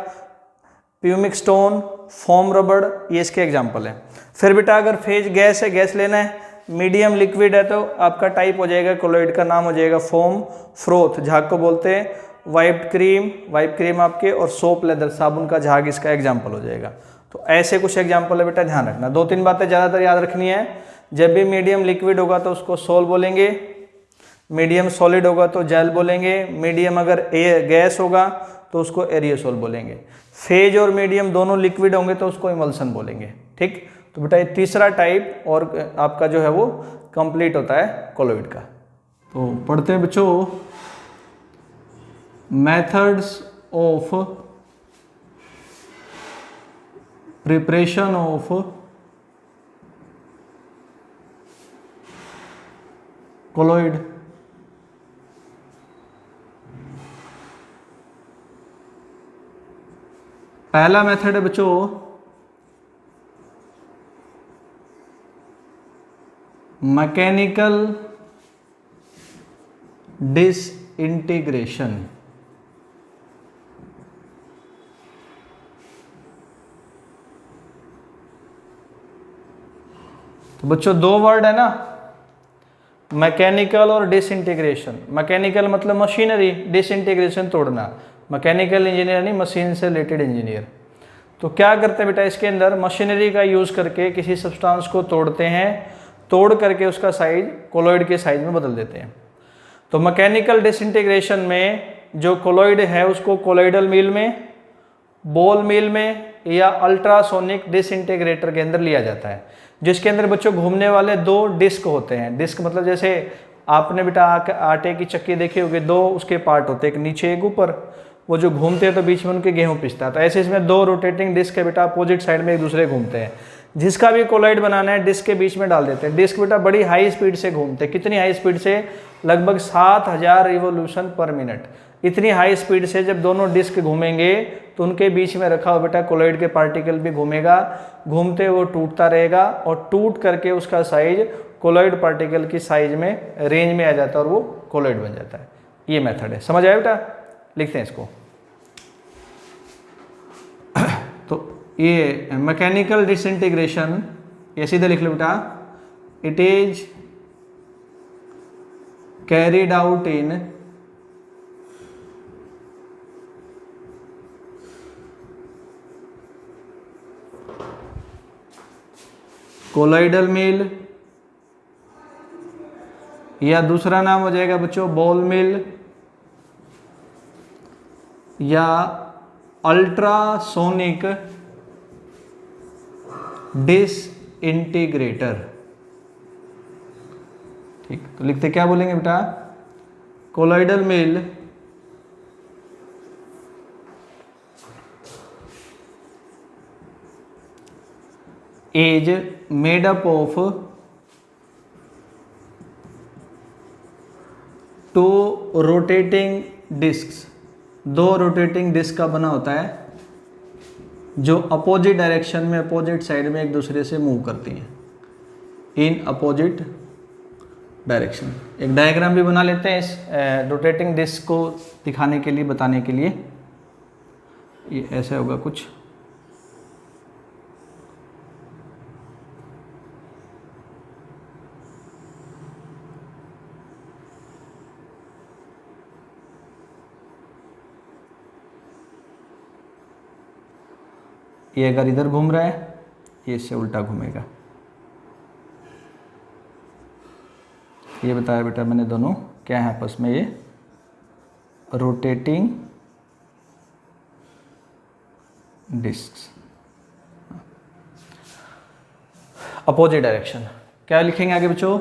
प्यूमिक स्टोन, फोम रबड़, ये इसके एग्जाम्पल है। फिर बेटा अगर फेज गैस है, गैस लेना है, मीडियम लिक्विड है, तो आपका टाइप हो जाएगा कोलॉइड का नाम हो जाएगा फोम, फ्रोथ झाग को बोलते हैं, वाइप क्रीम आपके, और सोप, लेदर, साबुन का झाग इसका एग्जाम्पल हो जाएगा। तो ऐसे कुछ एग्जाम्पल है बेटा, ध्यान रखना। 2-3 बातें ज़्यादातर याद रखनी है। जब भी मीडियम लिक्विड होगा तो उसको सोल बोलेंगे, मीडियम सॉलिड होगा तो जेल बोलेंगे, मीडियम अगर गैस होगा तो उसको एरियोसोल बोलेंगे, फेज और मीडियम दोनों लिक्विड होंगे तो उसको इमल्सन बोलेंगे। ठीक, तो बेटा ये तीसरा टाइप और आपका जो है वो कंप्लीट होता है कोलॉइड का। तो पढ़ते हैं बच्चों, methods of preparation of colloid. पहला मेथड है बच्चों मैकेनिकल डिसइंटीग्रेशन। तो बच्चों 2 वर्ड है ना, मैकेनिकल और डिसइंटीग्रेशन। मैकेनिकल मतलब मशीनरी, डिसइंटीग्रेशन तोड़ना। मैकेनिकल इंजीनियर नहीं, मशीन से रिलेटेड इंजीनियर। तो क्या करते हैं बेटा, इसके अंदर मशीनरी का यूज करके किसी सब्सटेंस को तोड़ते हैं, तोड़ करके उसका साइज कोलॉइड के साइज में बदल देते हैं। तो मैकेनिकल डिसइंटीग्रेशन में जो कोलॉइड है उसको कोलॉइडल मील में, बॉल मील में या अल्ट्रासोनिक डिसइंटीग्रेटर के अंदर लिया जाता है, जिसके अंदर बच्चों घूमने वाले 2 डिस्क होते हैं। डिस्क मतलब जैसे आपने बेटा आटे की चक्की देखी होगी, 2 उसके पार्ट होते हैं, एक नीचे एक ऊपर, वो जो घूमते हैं तो बीच में उनके गेहूं पिसता है। तो ऐसे इसमें 2 रोटेटिंग डिस्क है बेटा, अपोजिट साइड में एक दूसरे घूमते हैं। जिसका भी कोलॉइड बनाना है डिस्क के बीच में डाल देते हैं। डिस्क बेटा बड़ी हाई स्पीड से घूमते हैं। कितनी हाई स्पीड से? लगभग 7000 रिवोल्यूशन पर मिनट। इतनी हाई स्पीड से जब दोनों डिस्क घूमेंगे तो उनके बीच में रखा हुआ बेटा कोलॉइड के पार्टिकल भी घूमेगा, घूमते वो टूटता रहेगा और टूट करके उसका साइज कोलॉइड पार्टिकल की साइज में रेंज में आ जाता है और वो कोलॉइड बन जाता है। ये मेथड है, समझ आया बेटा? लिखते हैं इसको। तो ये मैकेनिकल डिसइंटीग्रेशन, ये सीधे लिख लो बेटा, it is carried out in colloidal mill, या दूसरा नाम हो जाएगा बच्चों बॉल मिल, या अल्ट्रासोनिक डिसइंटीग्रेटर। ठीक, तो लिखते क्या बोलेंगे बेटा? Colloidal mill is made up of 2 rotating discs। 2 rotating disc का बना होता है जो अपोजिट डायरेक्शन में, अपोजिट साइड में एक दूसरे से मूव करती हैं, इन अपोजिट डायरेक्शन। एक डायग्राम भी बना लेते हैं इस रोटेटिंग डिस्क को दिखाने के लिए, बताने के लिए। ये ऐसे होगा कुछ, ये अगर इधर घूम रहा है, ये इससे उल्टा घूमेगा। ये बताया बेटा मैंने दोनों क्या है आपस में, ये रोटेटिंग डिस्क्स। अपोजिट डायरेक्शन क्या लिखेंगे आगे बच्चों?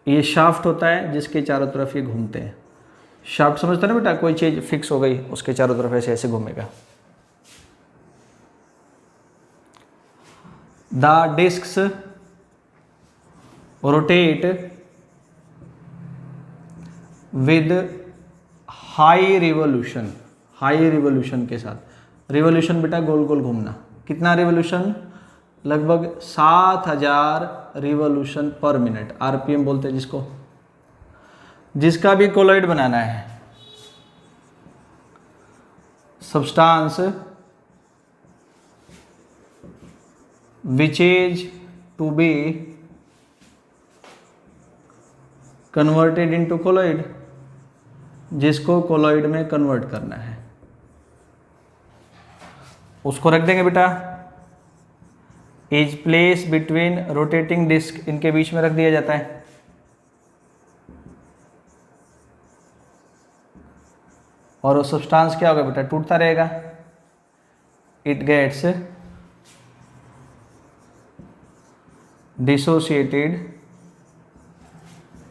ये शाफ्ट होता है जिसके चारों तरफ ये घूमते हैं। शाफ्ट समझते ना बेटा, कोई चीज फिक्स हो गई उसके चारों तरफ ऐसे ऐसे घूमेगा। The discs rotate with high revolution, high revolution के साथ। रिवोल्यूशन बेटा गोल गोल घूमना। कितना रिवोल्यूशन? लगभग 7000 रिवोल्यूशन पर मिनट, आरपीएम बोलते हैं जिसको। जिसका भी कोलॉइड बनाना है, substance which is to be converted into colloid, जिसको कोलॉइड में कन्वर्ट करना है उसको रख देंगे बेटा is place between rotating disc, इनके बीच में रख दिया जाता है। और वो सब्सटेंस क्या होगा बेटा? टूटता रहेगा। It gets dissociated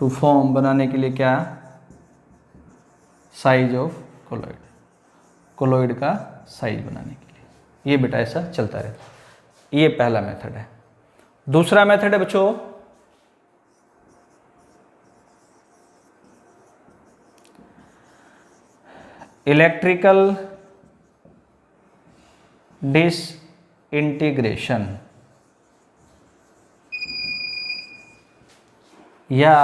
to form, बनाने के लिए क्या? साइज ऑफ कोलॉइड, कोलॉइड का साइज बनाने के लिए। ये बेटा ऐसा चलता रहता है। ये पहला मेथड है। दूसरा मेथड है बच्चों इलेक्ट्रिकल डिसइंटीग्रेशन, या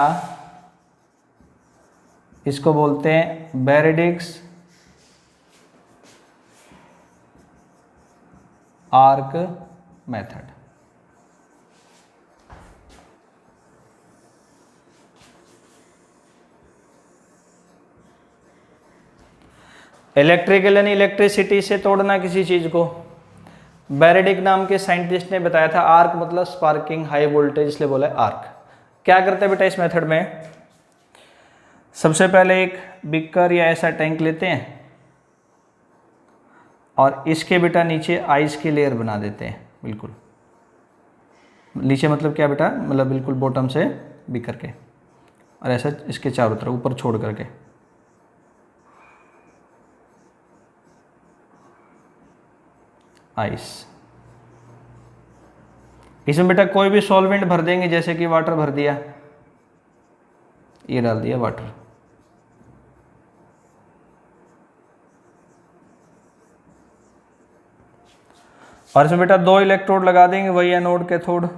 इसको बोलते हैं बैरेडिक्स आर्क मेथड। इलेक्ट्रिकल यानी इलेक्ट्रिसिटी से तोड़ना किसी चीज को। बैरेडिक नाम के साइंटिस्ट ने बताया था, आर्क मतलब स्पार्किंग हाई वोल्टेज, इसलिए बोला है आर्क। क्या करते हैं बेटा इस मेथड में? सबसे पहले एक बिकर या ऐसा टैंक लेते हैं और इसके बेटा नीचे आइस की लेयर बना देते हैं। बिल्कुल नीचे मतलब क्या बेटा? मतलब बिल्कुल बॉटम से बिकर के, और ऐसा इसके चारों तरफ ऊपर छोड़ करके। आइस, इसमें बेटा कोई भी सॉल्वेंट भर देंगे, जैसे कि वाटर भर दिया, ये डाल दिया वाटर। और इसमें बेटा 2 इलेक्ट्रोड लगा देंगे, वही एनोड कैथोड।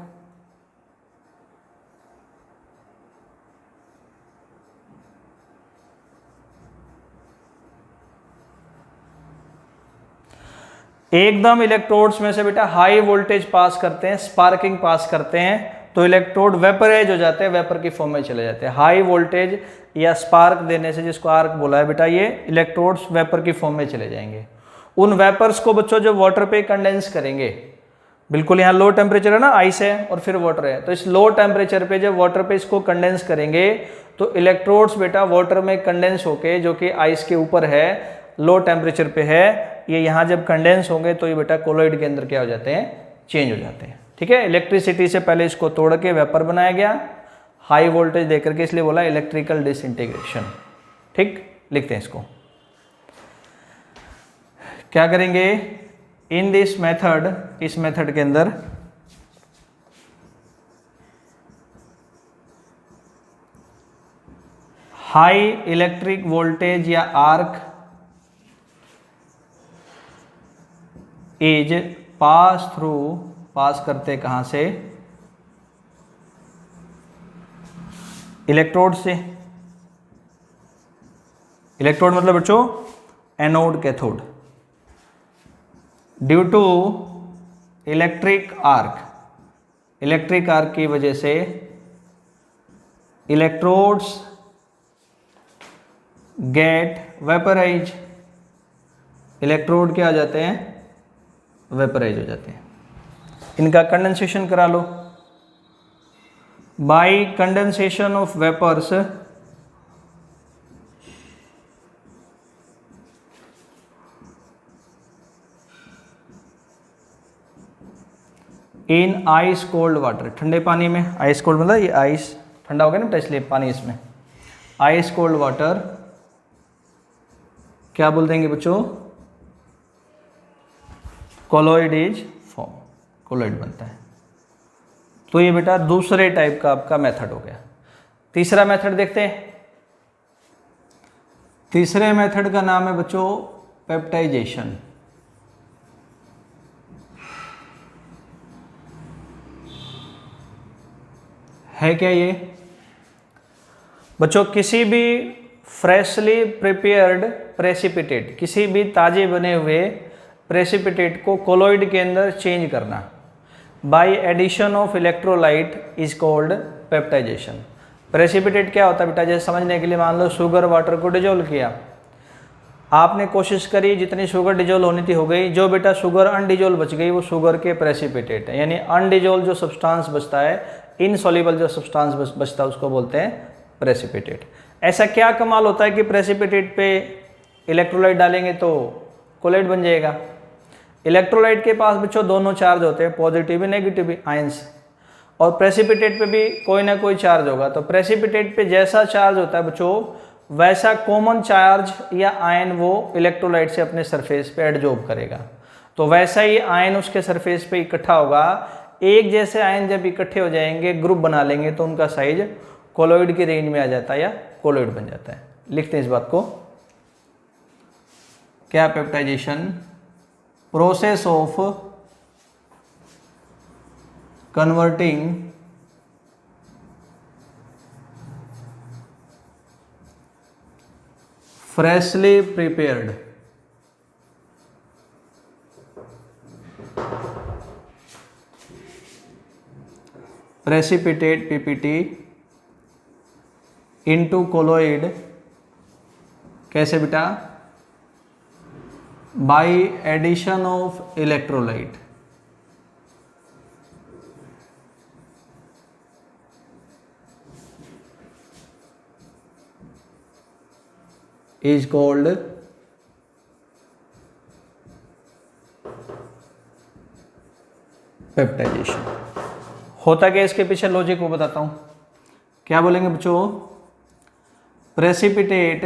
एकदम इलेक्ट्रोड्स में से बेटा हाई वोल्टेज पास करते हैं, स्पार्किंग पास करते हैं, तो इलेक्ट्रोड वेपराइज हो जाते हैं, वेपर की फॉर्म में चले जाते हैं। हाई वोल्टेज या स्पार्क देने से, जिसको आर्क बोला है बेटा, ये इलेक्ट्रोड्स वेपर की फॉर्म में चले जाएंगे। उन वेपर्स को बच्चों जो वाटर पे कंडेंस करेंगे, बिल्कुल यहाँ लो टेम्परेचर है ना, आइस है और फिर वाटर है, तो इस लो टेम्परेचर पे जब वाटर पे इसको कंडेंस करेंगे तो इलेक्ट्रोड्स बेटा वाटर में कंडेंस होके, जो कि आइस के ऊपर है, लो टेम्परेचर पे है, ये यहाँ जब कंडेंस होंगे तो ये बेटा कोलॉइड के अंदर क्या हो जाते हैं? चेंज हो जाते हैं। ठीक है, इलेक्ट्रिसिटी से पहले इसको तोड़ के वेपर बनाया गया, हाई वोल्टेज देकर के, इसलिए बोला इलेक्ट्रिकल डिसइंटीग्रेशन। ठीक, लिखते हैं इसको। क्या करेंगे इन दिस मेथड, इस मेथड के अंदर हाई इलेक्ट्रिक वोल्टेज या arc is pass through, pass करते कहां से? इलेक्ट्रोड से। इलेक्ट्रोड मतलब बच्चों anode cathode. Due to electric arc, electric arc की वजह से इलेक्ट्रोड्स गेट वेपराइज, इलेक्ट्रोड क्या आ जाते हैं? वेपराइज हो जाते हैं। इनका कंडेंसेशन करा लो। By condensation of vapours in ice cold water, ठंडे पानी में, आइस कोल्ड मतलब ये आइस ठंडा हो गया ना, इसलिए पानी इसमें आइस कोल्ड वाटर क्या बोल देंगे बच्चों, कोलॉइड इज फॉर्म, कोलॉइड बनता है। तो ये बेटा दूसरे टाइप का आपका मेथड हो गया। तीसरा मेथड देखते हैं। तीसरे मेथड का नाम है बच्चों पेप्टाइजेशन। है क्या ये बच्चों, किसी भी फ्रेशली प्रिपेयर्ड प्रेसिपिटेट, किसी भी ताजे बने हुए प्रेसिपिटेट को कोलॉइड के अंदर चेंज करना by addition of electrolyte is called peptization. Precipitate क्या होता है बेटा, जैसे समझने के लिए मान लो शुगर वाटर को डिजोल्व किया, आपने कोशिश करी जितनी शुगर डिजोल्व होनी थी हो गई, जो बेटा शुगर अनडिजोल्व बच गई वो शुगर के प्रेसिपिटेट है। यानी अनडिजोल्व जो सब्सटेंस बचता है, इनसॉल्युबल जो सब्सटेंस बचता है उसको बोलते हैं प्रेसिपिटेट। ऐसा क्या कमाल होता है कि प्रेसिपिटेट पे इलेक्ट्रोलाइट डालेंगे तो कोलॉइड बन जाएगा। इलेक्ट्रोलाइट के पास बच्चों दोनों चार्ज होते हैं, पॉजिटिव भी नेगेटिव भी, आयंस, और प्रेसिपिटेट पे भी कोई ना कोई चार्ज होगा। तो प्रेसिपिटेट पे जैसा चार्ज होता है बच्चों वैसा कॉमन चार्ज या आयन वो इलेक्ट्रोलाइट से अपने सरफेस पे एडजॉर्ब करेगा। तो वैसा ही आयन उसके सरफेस पे इकट्ठा होगा। एक जैसे आयन जब इकट्ठे हो जाएंगे, ग्रुप बना लेंगे, तो उनका साइज कोलॉइड की रेंज में आ जाता है या कोलॉइड बन जाता है। लिखते हैं इस बात को, क्या peptization, process of converting freshly prepared precipitate PPT into colloid, कैसे बेटा, by addition of electrolyte is called peptization. होता क्या इसके पीछे लॉजिक वो बताता हूं। क्या बोलेंगे बच्चों, प्रेसिपिटेट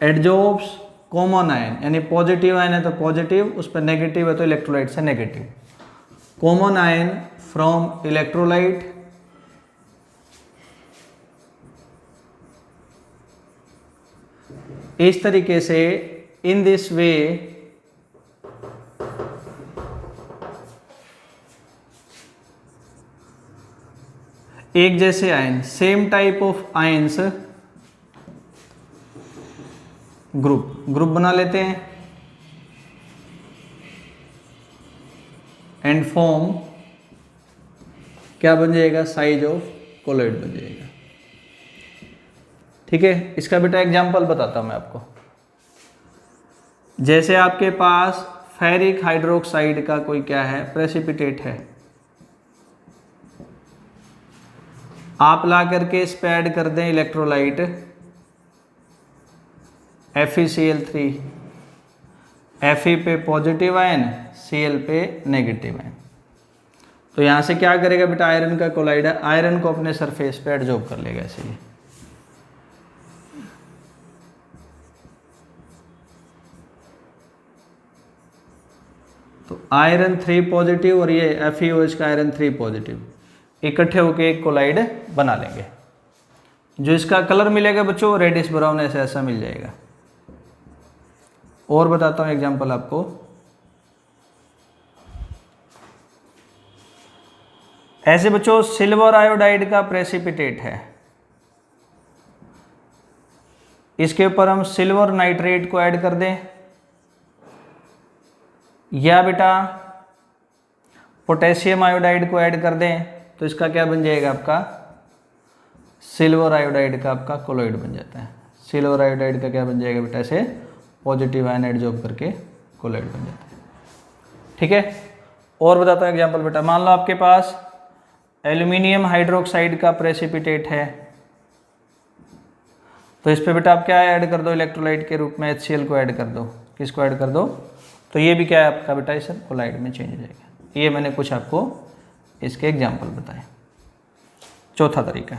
एडजॉर्ब्स कॉमन आयन, यानी पॉजिटिव आयन है तो पॉजिटिव, उस पर नेगेटिव है तो इलेक्ट्रोलाइट से negative, common ion from electrolyte इस तरीके से, इन दिस वे एक जैसे ion, same type of ions group बना लेते हैं एंड फॉर्म क्या बन जाएगा, साइज ऑफ कोलॉइड बन जाएगा। ठीक है, इसका बेटा एग्जांपल बताता हूं मैं आपको। जैसे आपके पास फेरिक हाइड्रोक्साइड का कोई क्या है, प्रेसिपिटेट है, आप ला करके इस पे ऐड कर दें इलेक्ट्रोलाइट FeCl3, Fe पे पॉजिटिव आयन, Cl पे नेगेटिव आयन, तो यहां से क्या करेगा बेटा, आयरन का कोलाइड है, आयरन को अपने सरफेस पे एडजॉर्ब कर लेगा ऐसे ही। तो आयरन 3 पॉजिटिव और ये FeOH का आयरन 3 पॉजिटिव इकट्ठे होकर एक कोलाइड बना लेंगे। जो इसका कलर मिलेगा बच्चों रेडिश ब्राउन ऐसा मिल जाएगा। और बताता हूं एग्जांपल आपको, ऐसे बच्चों सिल्वर आयोडाइड का प्रेसिपिटेट है, इसके ऊपर हम सिल्वर नाइट्रेट को ऐड कर दें, या बेटा पोटेशियम आयोडाइड को ऐड कर दें, तो इसका क्या बन जाएगा आपका, सिल्वर आयोडाइड का आपका कोलॉइड बन जाता है। सिल्वर आयोडाइड का क्या बन जाएगा बेटा, ऐसे पॉजिटिव आयन एडजॉर्ब करके कोलॉइड बन जाता है। ठीक है, और बताता हूँ एग्जाम्पल बेटा। मान लो आपके पास एल्यूमिनियम हाइड्रोक्साइड का प्रेसिपिटेट है, तो इस पे बेटा आप क्या ऐड कर दो, इलेक्ट्रोलाइट के रूप में HCl को ऐड कर दो। किसको ऐड कर दो, तो ये भी क्या है आपका बेटा, इस कोलाइड में चेंज हो जाएगा। ये मैंने कुछ आपको इसके एग्जाम्पल बताए। चौथा तरीका,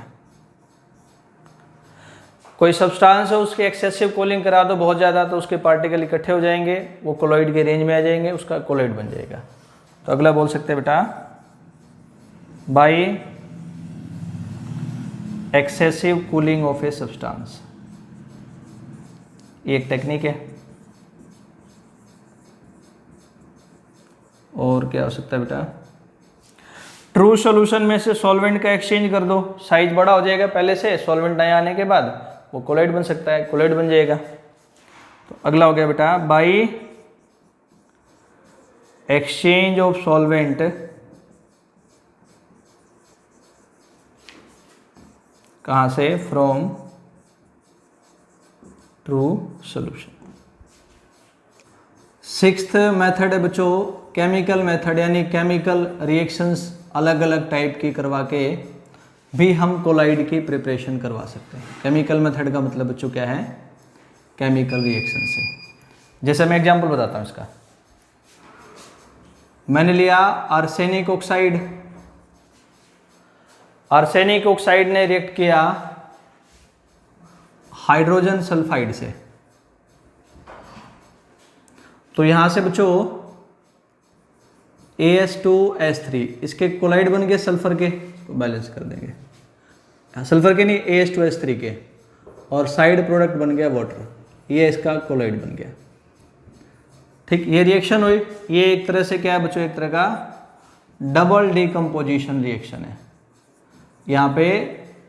कोई सब्सटेंस है उसकी एक्सेसिव कूलिंग करा दो बहुत ज़्यादा, तो उसके पार्टिकल इकट्ठे हो जाएंगे, वो कोलॉइड के रेंज में आ जाएंगे, उसका कोलॉइड बन जाएगा। तो अगला बोल सकते हैं बेटा, by excessive cooling of a substance, ये एक टेक्निक है। और क्या हो सकता है बेटा, ट्रू सॉल्यूशन में से सॉल्वेंट का एक्सचेंज कर दो, साइज बड़ा हो जाएगा पहले से, सॉल्वेंट नया आने के बाद वो कोलॉइड बन सकता है, कोलॉइड बन जाएगा। तो अगला हो गया बेटा, बाय एक्सचेंज ऑफ सॉल्वेंट कहां से, from true solution. Sixth method है बच्चों केमिकल मेथड, यानी केमिकल रिएक्शंस अलग अलग टाइप की करवा के भी हम कोलाइड की प्रिपरेशन करवा सकते हैं। केमिकल मेथड का मतलब बच्चों क्या है, केमिकल रिएक्शन से। जैसे मैं एग्जांपल बताता हूँ इसका, मैंने लिया आर्सेनिक ऑक्साइड, आर्सेनिक ऑक्साइड ने रिएक्ट किया हाइड्रोजन सल्फाइड से, तो यहां से बच्चों AS2S3 इसके कोलाइड बन गए सल्फर के, तो बैलेंस कर देंगे, सल्फर के नहीं AS2S3 के, और साइड प्रोडक्ट बन गया वाटर, ये इसका कोलाइड बन गया। ठीक, ये रिएक्शन हुई, ये एक तरह से क्या है बच्चों, एक तरह का डबल डिकम्पोजिशन रिएक्शन है। यहाँ पे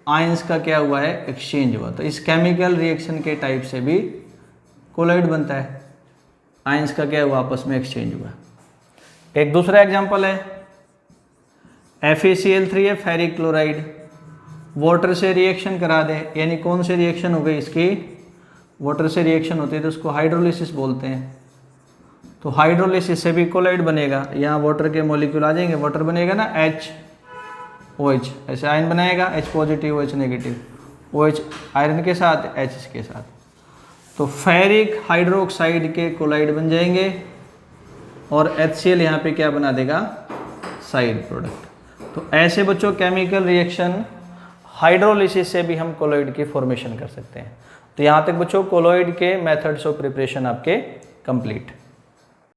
आयंस का क्या हुआ है, एक्सचेंज हुआ। तो इस केमिकल रिएक्शन के टाइप से भी कोलाइड बनता है, आयंस का क्या हुआ, आपस में एक्सचेंज हुआ। एक दूसरा एग्जांपल है FeCl3 है फेरिक क्लोराइड, वाटर से रिएक्शन करा दे, यानी कौन सी रिएक्शन हो गई इसकी, वाटर से रिएक्शन होती है तो उसको हाइड्रोलिसिस बोलते हैं। तो हाइड्रोलिसिस से भी कोलाइड बनेगा, यहाँ वाटर के मॉलिक्यूल आ जाएंगे, वाटर बनेगा ना HOH, ऐसे आयन बनाएगा H positive OH negative, OH iron के साथ, H के साथ, तो फेरिक हाइड्रोक्साइड के कोलाइड बन जाएंगे, और HCl यहाँ पे क्या बना देगा, साइड प्रोडक्ट। तो ऐसे बच्चों केमिकल रिएक्शन हाइड्रोलिसिस से भी हम कोलॉइड की फॉर्मेशन कर सकते हैं। तो यहाँ तक बच्चों कोलॉइड के मेथड्स ऑफ प्रिपरेशन आपके कंप्लीट।